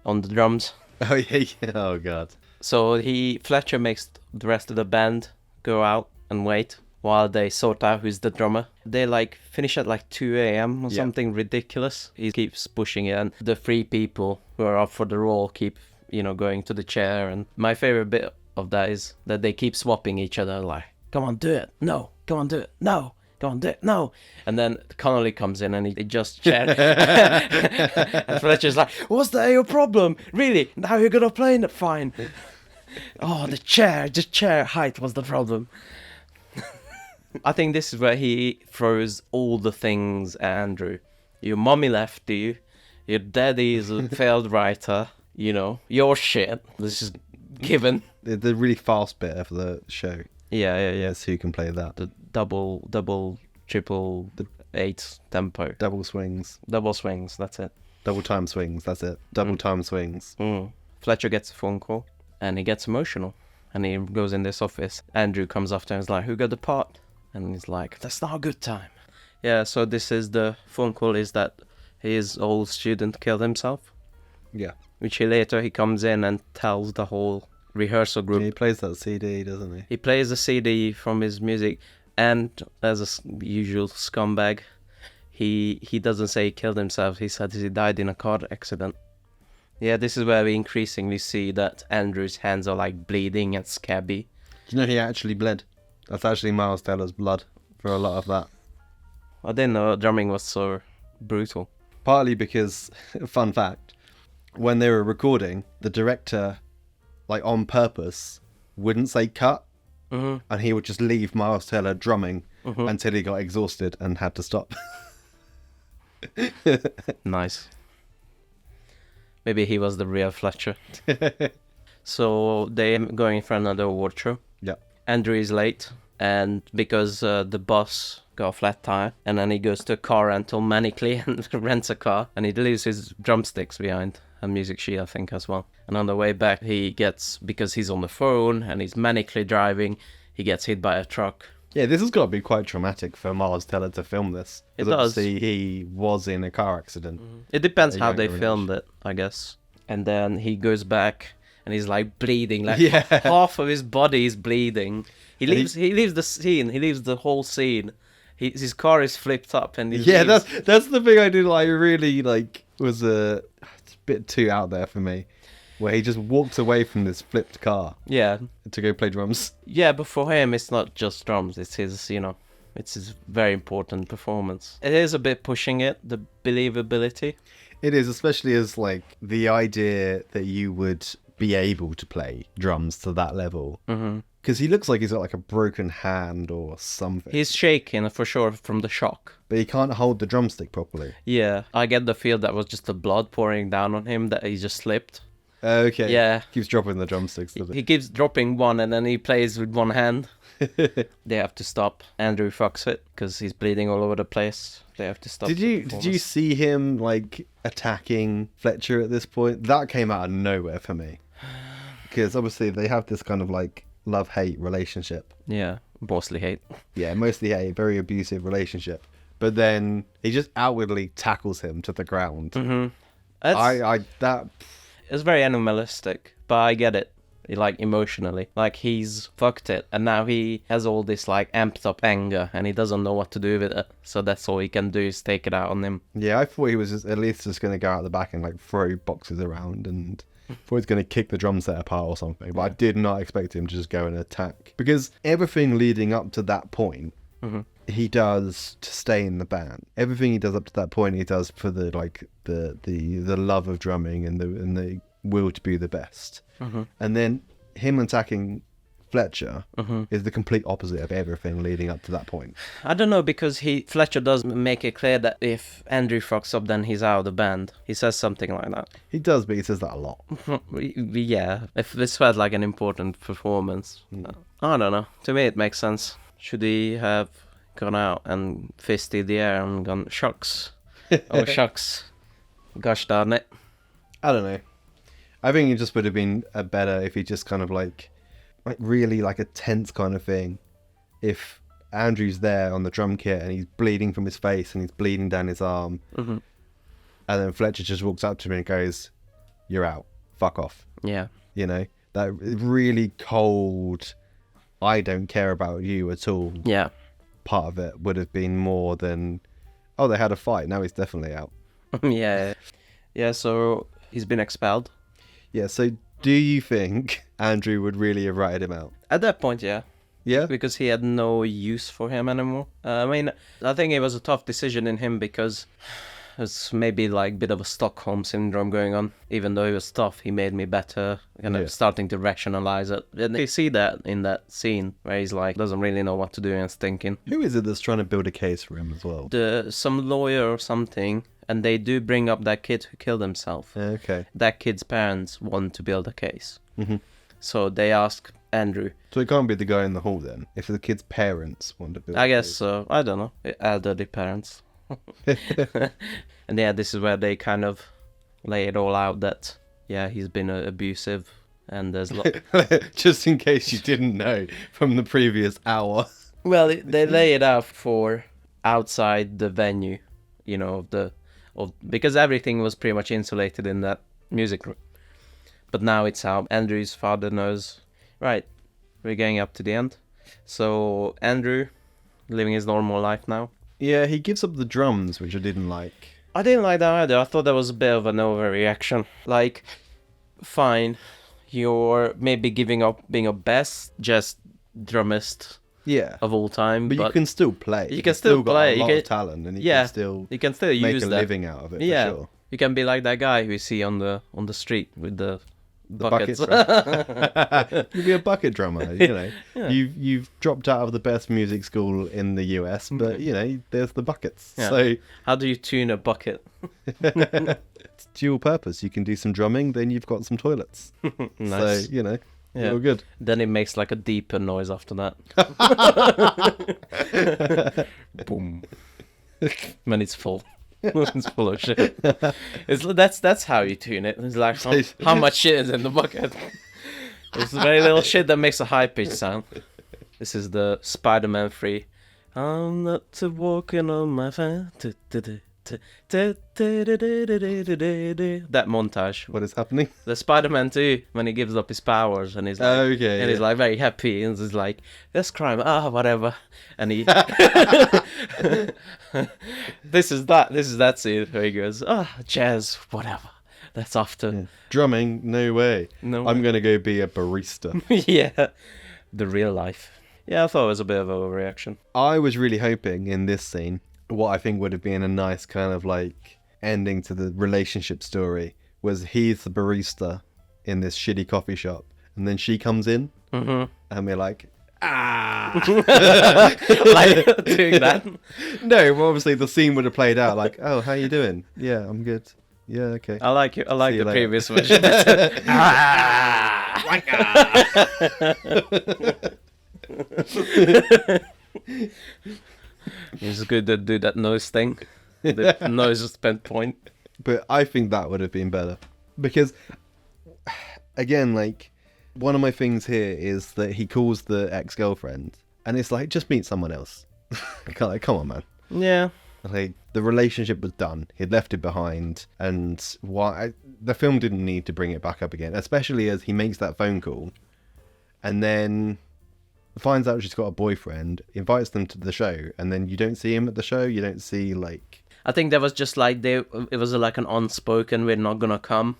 on the drums. Oh, yeah. Oh, God. So Fletcher makes the rest of the band go out and wait while they sort out who's the drummer. They finish at 2 a.m. or something ridiculous. He keeps pushing it, and the 3 people who are up for the role keep, going to the chair. And my favorite bit of that is that they keep swapping each other, like, come on, do it. No, come on, do it. No, come on, do it. No. And then Connolly comes in and he adjusts chair. And Fletcher's like, what's your problem? Really? Now you're going to play in it? Fine. Oh, the chair height was the problem. I think this is where he throws all the things at Andrew. Your mommy left you. Your daddy is a failed writer. Your shit. This is given. The really fast bit of the show. Yeah. Yes, who can play that? The double, triple, 8 tempo. Double swings. Double swings, that's it. Double time swings, that's it. Double time swings. Fletcher gets a phone call and he gets emotional. And he goes in this office. Andrew comes after and is like, who got the part? And he's like, that's not a good time. Yeah, so this is the phone call, is that his old student killed himself. Yeah. which he comes in and tells the whole rehearsal group. He plays that CD, doesn't he? He plays the CD from his music, and as usual scumbag, he doesn't say he killed himself. He said he died in a car accident. Yeah, this is where we increasingly see that Andrew's hands are like bleeding and scabby. Do you know he actually bled? That's actually Miles Teller's blood for a lot of that. I didn't know drumming was so brutal. Partly because, fun fact, when they were recording, the director, like on purpose, wouldn't say cut, and he would just leave Miles Teller drumming until he got exhausted and had to stop. Nice. Maybe he was the real Fletcher. So they're going for another award show. Yeah. Andrew is late, and because the boss got a flat tire, and then he goes to a car rental manically and rents a car, and he leaves his drumsticks behind, and music sheet I think as well. And on the way back he gets, because he's on the phone and he's manically driving, he gets hit by a truck. Yeah, this has got to be quite traumatic for Miles Teller to film this. It 'Cause does. obviously he was in a car accident. It depends At a how they younger filmed it, I guess. And then he goes back and he's like bleeding, like Yeah. half of his body is bleeding. He leaves the scene, he leaves the whole scene. His car is flipped up and he Yeah, leaves. that's the thing I did. Like, really, like, was it's a bit too out there for me, where he just walks away from this flipped car Yeah. to go play drums. Yeah, but for him it's not just drums, it's his, it's his very important performance. It is a bit pushing it, the believability. It is, especially as like the idea that you would be able to play drums to that level. Because he looks like he's got like a broken hand or something. He's shaking for sure from the shock. But he can't hold the drumstick properly. Yeah, I get the feel that was just the blood pouring down on him, that he just slipped. Okay. Yeah. Keeps dropping the drumsticks, doesn't He keeps dropping one and then he plays with one hand. They have to stop. Andrew fucks it because he's bleeding all over the place. They have to stop. Did you see him like attacking Fletcher at this point? That came out of nowhere for me. Because obviously they have this kind of like love-hate relationship. Yeah, mostly hate. Yeah, mostly a very abusive relationship. But then he just outwardly tackles him to the ground. It's very animalistic, but I get it. Like emotionally, like he's fucked it, and now he has all this like amped up anger, and he doesn't know what to do with it. So that's all he can do is take it out on him. Yeah, I thought he was at least just going to go out the back and like throw boxes around, and thought he was going to kick the drum set apart or something. But I did not expect him to just go and attack, because everything leading up to that point, he does to stay in the band. Everything he does up to that point, he does for the love of drumming and the will to be the best. And then him attacking Fletcher is the complete opposite of everything leading up to that point. I don't know, because Fletcher does make it clear that if Andrew fucks up, then he's out of the band. He says something like that. He does, but he says that a lot. Yeah, if this felt like an important performance. I don't know. To me, it makes sense. Should he have gone out and fisted the air and gone, shucks? Oh, shucks. Gosh darn it. I don't know. I think it just would have been better if he just kind of like really like a tense kind of thing. If Andrew's there on the drum kit and he's bleeding from his face and he's bleeding down his arm, and then Fletcher just walks up to me and goes, "You're out. Fuck off." Yeah. You know, that really cold, I don't care about you at all. Yeah. Part of it would have been more than, oh, they had a fight. Now he's definitely out. Yeah. Yeah, so he's been expelled. Yeah, so do you think Andrew would really have ratted him out? At that point, yeah. Yeah? Because he had no use for him anymore. I mean, I think it was a tough decision in him because it's maybe like a bit of a Stockholm syndrome going on. Even though he was tough, he made me better. Starting to rationalize it. And you see that in that scene where he's like, doesn't really know what to do and is thinking. Who is it that's trying to build a case for him as well? Some lawyer or something. And they do bring up that kid who killed himself. Okay. That kid's parents want to build a case. So they ask Andrew. So it can't be the guy in the hall then, if the kid's parents want to build I a guess case. so. I don't know. Elderly parents. And yeah, this is where they kind of lay it all out that, yeah, he's been abusive. And there's Just in case you didn't know from the previous hour. Well, they lay it out for outside the venue, you know, because everything was pretty much insulated in that music. But now it's how Andrew's father knows. Right, we're getting up to the end. So Andrew, living his normal life now. Yeah, he gives up the drums, which I didn't like. I didn't like that either. I thought that was a bit of an overreaction. Like, fine, you're maybe giving up being a best just drummist Yeah. of all time, But you can still play. You can still play. Got a lot You can- of talent, and you yeah, can still you can still make use a that. living out of it. Yeah, For sure. you can be like that guy who you see on the street with the The buckets. bucket You'll be a bucket drummer. You know, Yeah. you've dropped out of the best music school in the US, but you know, there's the buckets. Yeah. So How do you tune a bucket? it's dual purpose. You can do some drumming, then you've got some toilets. Nice. So you know, Yeah. you're good. Then it makes like a deeper noise after that. Boom. When it's full. It's full of shit. That's how you tune it. It's like how much shit is in the bucket. It's very little shit that makes a high pitched sound. This is the Spider-Man 3. I'm not walking on my fan. That montage. What is happening? The Spider-Man 2, when he gives up his powers and he's like, Okay, and he's yeah. like very happy and he's like, let's crime, whatever. And he, this is that scene where he goes, jazz, whatever. That's after, Drumming? No way. No I'm way. gonna go be a barista. yeah, the real life. Yeah, I thought it was a bit of an overreaction. I was really hoping in this scene, what I think would have been a nice kind of like ending to the relationship story was he's the barista in this shitty coffee shop, and then she comes in, and we're like, Like doing that. no, well, obviously the scene would have played out like, oh, how you doing? Yeah, I'm good. Yeah, okay. I like it. I like See the you later. previous version. It's good to do that nose thing. The nose is spent point. But I think that would have been better because, again, like one of my things here is that he calls the ex-girlfriend, and it's like, just meet someone else. Like, come on, man. Yeah. Like the relationship was done. He'd left it behind, and the film didn't need to bring it back up again, especially as he makes that phone call, and then finds out she's got a boyfriend, invites them to the show, and then you don't see him at the show. You don't see like. I think that was just like it was like an unspoken "we're not gonna come"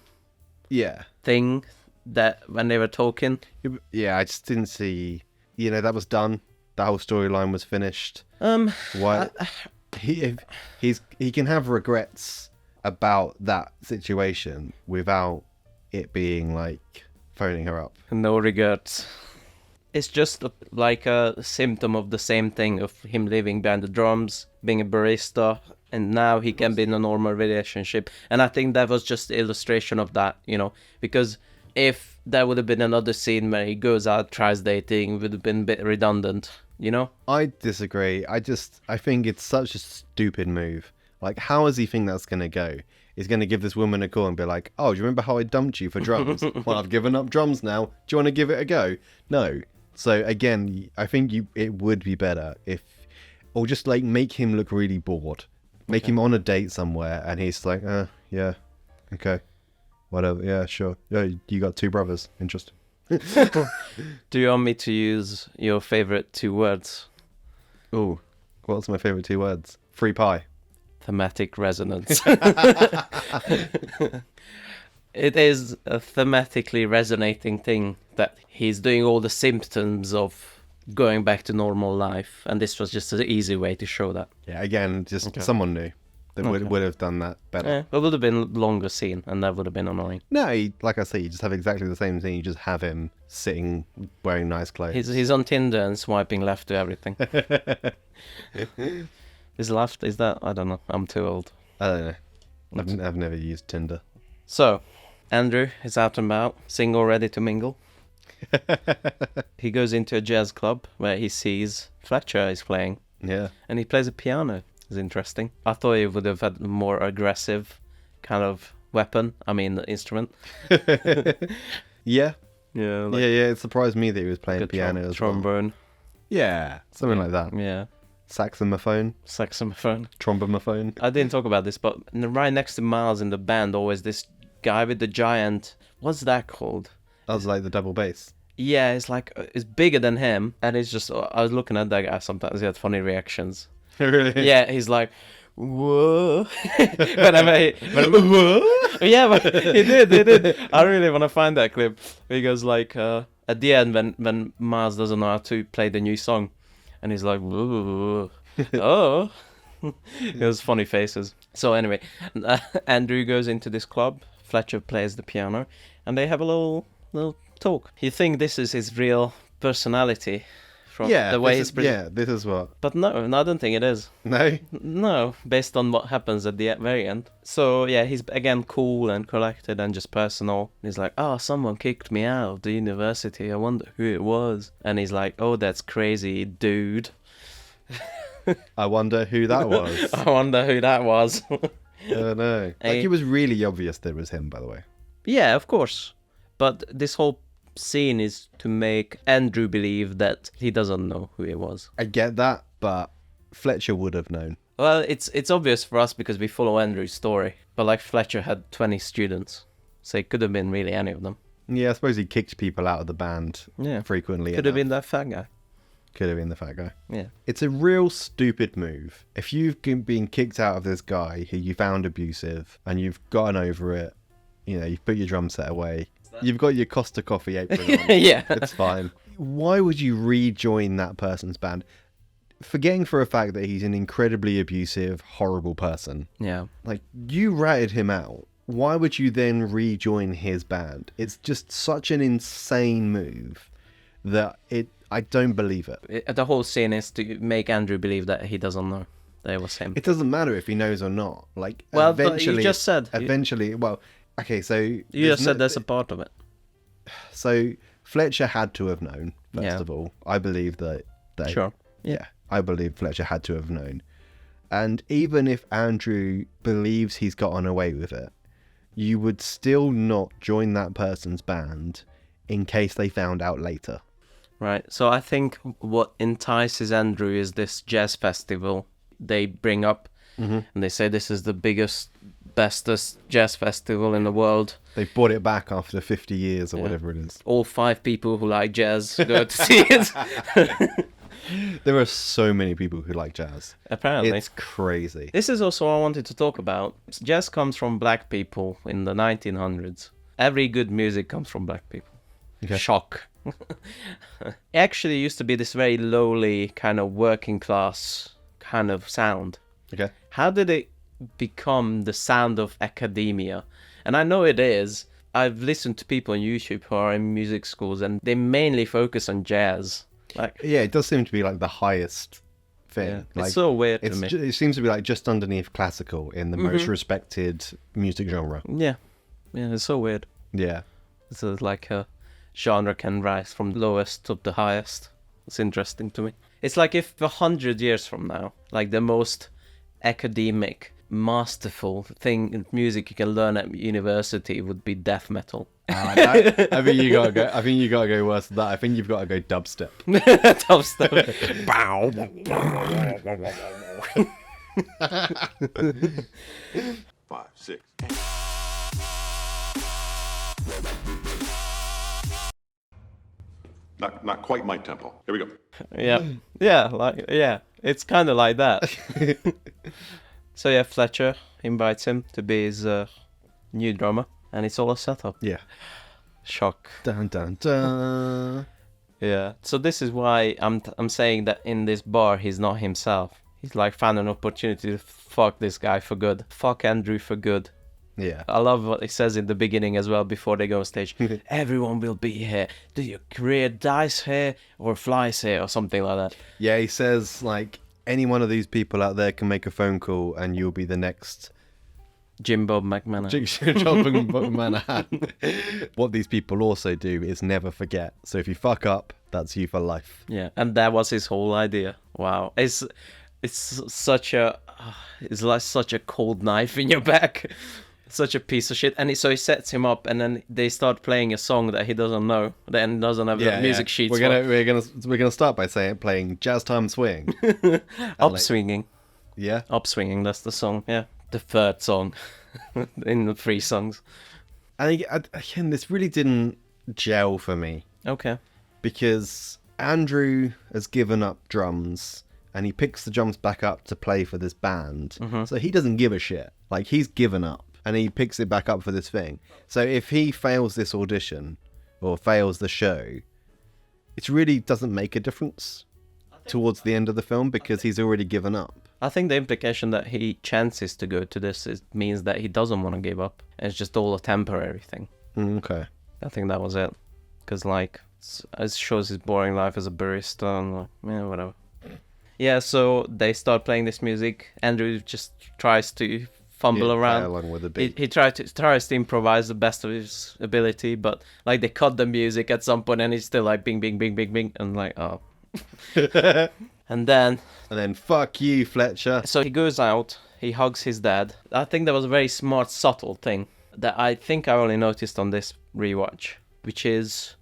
Yeah. thing that when they were talking. Yeah, I just didn't see. You know, that was done. That whole storyline was finished. Why? He can have regrets about that situation without it being like phoning her up. No regrets. It's just like a symptom of the same thing of him living behind the drums, being a barista, and now he can be in a normal relationship. And I think that was just the illustration of that, you know, because if there would have been another scene where he goes out, tries dating, it would have been a bit redundant, you know? I disagree. I think it's such a stupid move. Like, how does he think that's going to go? He's going to give this woman a call and be like, oh, do you remember how I dumped you for drums? Well, I've given up drums now. Do you want to give it a go? No. So, again, I think it would be better or just, like, make him look really bored. Make him on a date somewhere, and he's like, yeah, okay, whatever, yeah, sure. Yeah, you got two brothers. Interesting. Do you want me to use your favorite 2 words? Ooh, what's my favourite 2 words? Free pie. Thematic resonance. It is a thematically resonating thing that he's doing all the symptoms of going back to normal life, and this was just an easy way to show that. Yeah, again, just someone new that would have done that better. Yeah, it would have been a longer scene, and that would have been annoying. No, like I say, you just have exactly the same thing. You just have him sitting wearing nice clothes. He's on Tinder and swiping left to everything. Is left? Is that? I don't know. I'm too old. I don't know. I've never used Tinder. So, Andrew is out and about, single, ready to mingle. He goes into a jazz club where he sees Fletcher is playing, Yeah. and he plays a piano. It's interesting. I thought he would have had a more aggressive kind of weapon. I mean, instrument. Yeah. Yeah, like Yeah. It surprised me that he was playing a piano as well. trombone. Yeah, something like that. Yeah, Saxophone, saxophone. trombophone. I didn't talk about this, but right next to Miles in the band, always this guy with the giant. What's that called? That was like the double bass. Yeah, it's like it's bigger than him, and it's just. I was looking at that guy sometimes. He had funny reactions. Really? Yeah, he's like, whoa. Whoa. Yeah, but he did. I really want to find that clip. He goes like, at the end when Mars doesn't know how to play the new song, and he's like, whoa. Oh. Those funny faces. So anyway, Andrew goes into this club. Fletcher plays the piano, and they have a little talk. You think this is his real personality from the way he's this is what. But no, I don't think it is. No? Based on what happens at the very end. So yeah, he's again cool and collected and just personal. He's like, oh, someone kicked me out of the university. I wonder who it was. And he's like, oh, that's crazy, dude. I wonder who that was. I wonder who that was. I don't know. Like, it was really obvious that it was him, by the way. Yeah, of course. But this whole scene is to make Andrew believe that he doesn't know who it was. I get that, but Fletcher would have known. Well, it's obvious for us because we follow Andrew's story. But like Fletcher had 20 students, so it could have been really any of them. Yeah, I suppose he kicked people out of the band frequently. Could have been that fat guy. Could have been the fat guy. Yeah. It's a real stupid move. If you've been kicked out of this guy who you found abusive and you've gotten over it, you know, you've put your drum set away, you've got your Costa Coffee apron on. Yeah. It's fine. Why would you rejoin that person's band? Forgetting for a fact that he's an incredibly abusive, horrible person. Yeah. Like, you ratted him out. Why would you then rejoin his band? It's just such an insane move that I don't believe it. The whole scene is to make Andrew believe that he doesn't know that it was him. It doesn't matter if he knows or not. Like, well, eventually, but you just said. Eventually, well, okay, so You just said that's a part of it. So Fletcher had to have known. First of all, I believe that. Sure. Yeah, I believe Fletcher had to have known. And even if Andrew believes he's gotten away with it, you would still not join that person's band in case they found out later. Right. So I think what entices Andrew is this jazz festival they bring up, and they say this is the biggest, bestest jazz festival in the world. They brought it back after 50 years or whatever it is. All 5 people who like jazz go to see it. There are so many people who like jazz. Apparently. It's crazy. This is also what I wanted to talk about. Jazz comes from black people in the 1900s. Every good music comes from black people. Okay. Shock. It actually used to be this very lowly kind of working class kind of sound. Okay. How did it become the sound of academia? And I know it is. I've listened to people on YouTube who are in music schools and they mainly focus on jazz. Like, yeah, it does seem to be like the highest thing. yeah, Like, it's so weird to me. It seems to be like just underneath classical in the most respected music genre. Yeah, it's so weird. Yeah. So it's like a genre can rise from lowest to the highest. It's interesting to me. It's like if 100 years from now, like the most academic, masterful thing in music you can learn at university would be death metal. I think you gotta go. I think you gotta go worse than that. I think you've got to go dubstep. Dubstep. Bow. 5, 6, 8. Not quite my tempo. Here we go. Yeah, it's kind of like that. So yeah, Fletcher invites him to be his new drummer, and it's all a setup. Yeah. Shock. Dun dun dun. Yeah. So this is why I'm saying that in this bar he's not himself. He's like found an opportunity to fuck this guy for good. Fuck Andrew for good. Yeah. I love what he says in the beginning as well before they go on stage. Everyone will be here. Do your career dies here or flies here or something like that? Yeah, he says like any one of these people out there can make a phone call and you'll be the next Jimbob McManahan. McManahan. What these people also do is never forget. So if you fuck up, that's you for life. Yeah, and that was his whole idea. Wow, it's such a cold knife in your back. Such a piece of shit. And so he sets him up, and then they start playing a song that he doesn't know, then doesn't have the music sheets. We're gonna start by playing Jazz Time Swing. Upswinging. Yeah. Upswinging. That's the song. Yeah, the third song in the 3 songs. And again, this really didn't gel for me Okay. because Andrew has given up drums and he picks the drums back up to play for this band. So he doesn't give a shit. Like, he's given up and he picks it back up for this thing. So if he fails this audition or fails the show, it really doesn't make a difference towards the end of the film because he's already given up. I think the implication that he chances to go to this means that he doesn't want to give up. It's just all a temporary thing. Okay. I think that was it. Because, like, it shows his boring life as a barista and, like, yeah, whatever. Yeah, so they start playing this music. Andrew just tries to fumble around. Along with the beat. He tries to improvise the best of his ability, but, like, they cut the music at some point and he's still, like, bing, bing, bing, bing, bing. And, like, oh. And then, fuck you, Fletcher. so he goes out, he hugs his dad. I think that was a very smart, subtle thing that I think I only noticed on this rewatch, which is,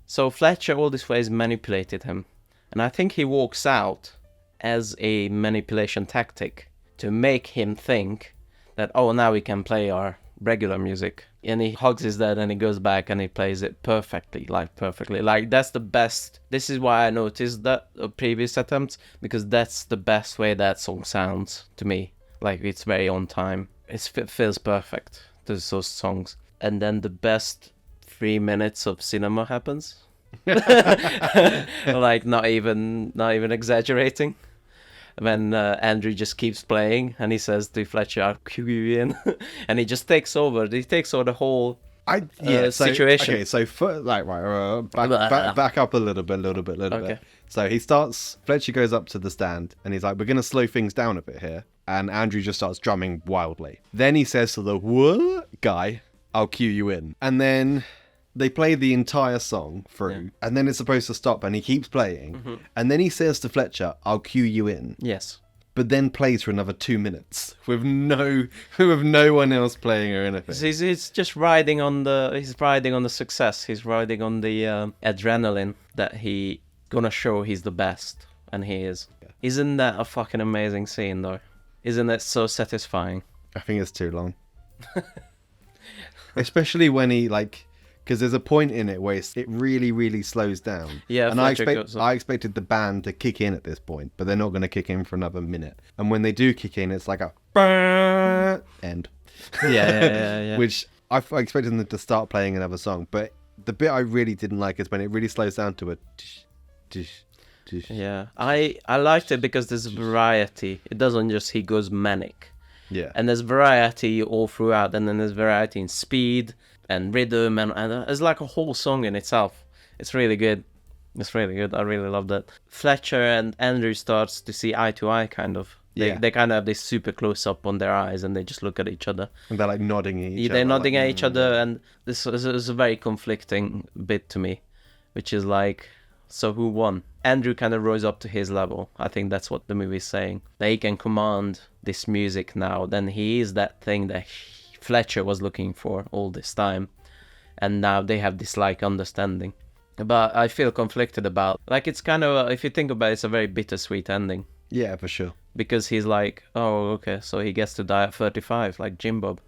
so Fletcher all this ways manipulated him. And I think he walks out as a manipulation tactic to make him think that, oh, now we can play our regular music. And he hugs his dad and he goes back and he plays it perfectly. Like, that's the best. This is why I noticed that previous attempts, because that's the best way that song sounds to me. Like, it's very on time. It feels perfect, those songs. And then the best 3 minutes of cinema happens. Like, not even exaggerating. When Andrew just keeps playing and he says to Fletcher, I'll cue you in. And he just takes over. He takes over the whole situation. Okay, so back up a little bit. So he starts, Fletcher goes up to the stand and he's like, we're going to slow things down a bit here. And Andrew just starts drumming wildly. Then he says to the what guy, I'll cue you in. And then they play the entire song through, and then it's supposed to stop, and he keeps playing. And then he says to Fletcher, I'll cue you in. Yes. But then plays for another 2 minutes with no one else playing or anything. He's just riding on the success. He's riding on the adrenaline that he gonna show he's the best, and he is. Isn't that a fucking amazing scene, though? Isn't that so satisfying? I think it's too long. Especially when he, like, because there's a point in it where it really, really slows down. Yeah, and I expected the band to kick in at this point, but they're not going to kick in for another minute. And when they do kick in, it's like a end. Yeah. Which I expected them to start playing another song, but the bit I really didn't like is when it really slows down to a Yeah, I liked it because there's variety. It doesn't just he goes manic. Yeah. And there's variety all throughout, and then there's variety in speed and rhythm, and it's like a whole song in itself. It's really good. I really love that. Fletcher and Andrew starts to see eye to eye, kind of. They kind of have this super close up on their eyes, and they just look at each other. And they're like nodding at each other. They're nodding at each other, and this is a very conflicting bit to me, which is like, so who won? Andrew kind of rose up to his level. I think that's what the movie is saying. That he can command this music now. Then he is that thing that Fletcher was looking for all this time. And now they have this, like, understanding. But I feel conflicted about, like, it's kind of, if you think about it, it's a very bittersweet ending. Yeah, for sure. Because he's like, oh, okay, so he gets to die at 35, like Jimbob.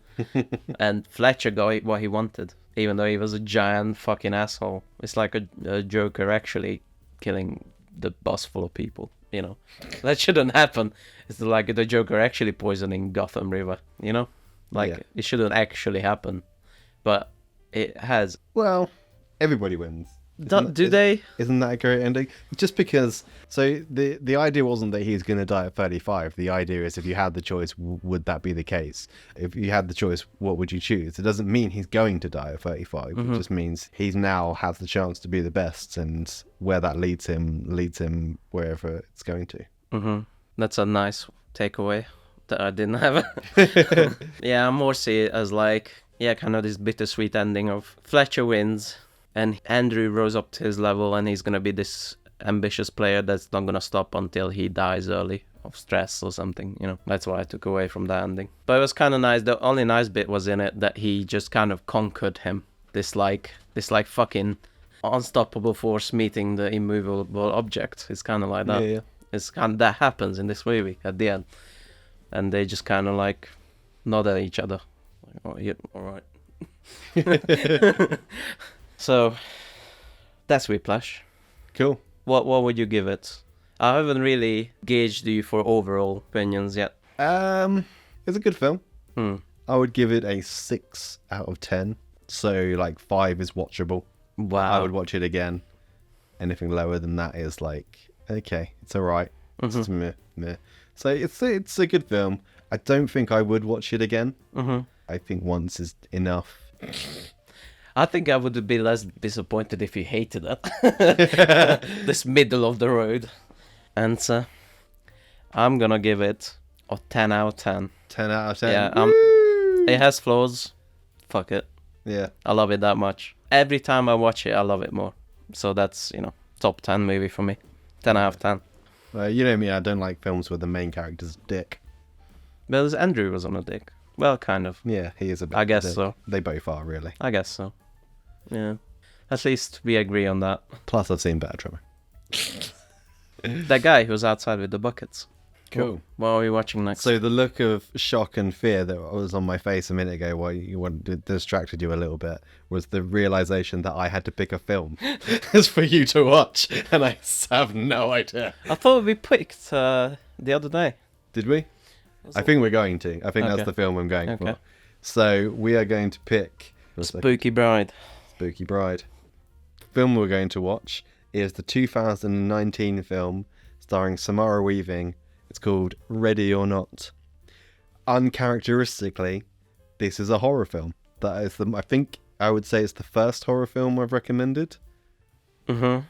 And Fletcher got what he wanted, even though he was a giant fucking asshole. It's like a Joker actually killing the bus full of people, you know. That shouldn't happen. It's like the Joker actually poisoning Gotham River, you know. Like, It shouldn't actually happen. But it has. Well, everybody wins. Do they? Isn't that a great ending? Just because, so the idea wasn't that he's going to die at 35. The idea is if you had the choice, would that be the case? If you had the choice, what would you choose? It doesn't mean he's going to die at 35. Mm-hmm. It just means he's now has the chance to be the best, and where that leads him wherever it's going to. Mm-hmm. That's a nice takeaway that I didn't have. Yeah, I more see it as like, kind of this bittersweet ending of Fletcher wins. And Andrew rose up to his level, and he's going to be this ambitious player that's not going to stop until he dies early of stress or something, you know. That's what I took away from the ending. But it was kind of nice. The only nice bit was in it that he just kind of conquered him. This fucking unstoppable force meeting the immovable object. It's kind of like that. Yeah. It's kind of, that happens in this movie at the end. And they just kind of like nod at each other. Like, oh, yeah, all right. So that's Whiplash. Cool. What would you give it? I haven't really gauged you for overall opinions yet. It's a good film. Hmm. I would give it a 6 out of 10. So like 5 is watchable. Wow. I would watch it again. Anything lower than that is like, okay, it's alright. It's just meh, meh. So it's a good film. I don't think I would watch it again. Mm-hmm. I think once is enough. I think I would be less disappointed if you hated it. This middle of the road. And I'm gonna give it a 10 out of 10. 10 out of 10. Yeah, it has flaws. Fuck it. Yeah. I love it that much. Every time I watch it, I love it more. So that's, top 10 movie for me. 10 out of 10. You know me, I don't like films where the main character's a dick. But Andrew was on a dick. Well, kind of. Yeah, he is a bit. I guess dick. so. They both are, really. I guess so. Yeah. At least we agree on that. Plus, I've seen better Tremor. That guy who was outside with the buckets. Cool. What are we watching next? So the look of shock and fear that was on my face a minute ago while distracted you a little bit was the realization that I had to pick a film for you to watch, and I have no idea. I thought we picked the other day. Did we? I think we're going to. I think Okay. that's the film I'm going Okay. for. So we are going to pick Spooky Bride. Spooky Bride. The film we're going to watch is the 2019 film starring Samara Weaving. It's called Ready or Not. Uncharacteristically, this is a horror film. That is I think I would say it's the first horror film I've recommended. Mm-hmm.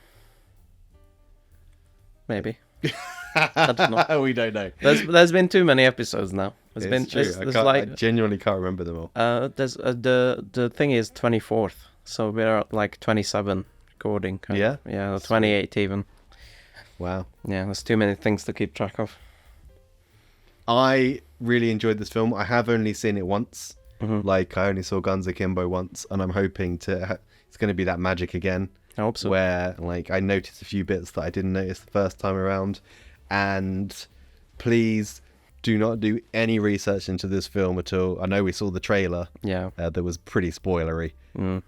Maybe. I don't know. We don't know. There's been too many episodes now. It's been true. there's I like genuinely can't remember them all. there's the thing is 24th, so we're at like 27 recording. Yeah? Yeah, 28 even. Wow. Yeah, there's too many things to keep track of. I really enjoyed this film. I have only seen it once. Mhm. Like, I only saw Guns Akimbo once, and I'm hoping it's going to be that magic again. I hope so. Where, like, I noticed a few bits that I didn't notice the first time around. And please do not do any research into this film at all. I know we saw the trailer. Yeah. That was pretty spoilery. Mm.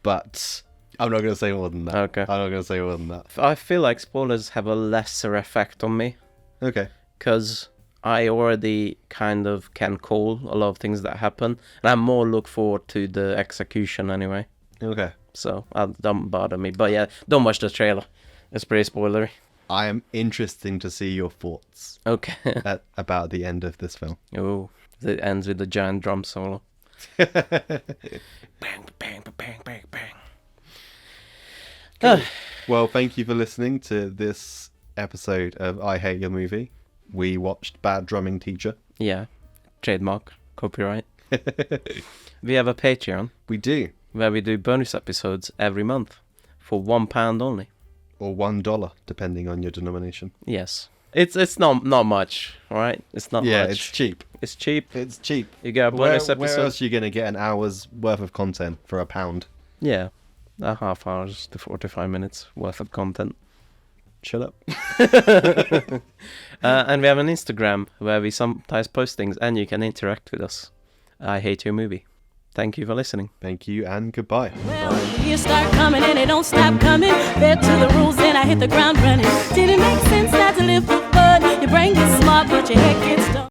But I'm not going to say more than that. Okay. I'm not going to say more than that. I feel like spoilers have a lesser effect on me Okay. because I already kind of can call a lot of things that happen, and I more look forward to the execution anyway. Okay. So don't bother me. But yeah, don't watch the trailer. It's pretty spoilery. I am interested to see your thoughts Okay. about the end of this film. Oh, it ends with the giant drum solo. Bang, bang, bang, bang, bang. Well, thank you for listening to this episode of I Hate Your Movie. We watched Bad Drumming Teacher. Yeah, trademark, copyright. We have a Patreon We do. where we do bonus episodes every month for £1 only. Or $1, depending on your denomination. Yes, it's not much, all right? It's not Yeah, much. it's cheap. It's cheap. It's cheap. You get a bonus Where episode. else are you going to get an hour's worth of content for £1? Yeah, a half hours to 45 minutes worth of content. Shut up. And we have an Instagram where we sometimes post things and you can interact with us. I Hate Your Movie. Thank you for listening. Thank you and goodbye. Well, you start coming and it don't stop coming. Fed to the rules and I hit the ground running. Didn't make sense not to live for fun. Your brain gets smart, but your head gets dumb.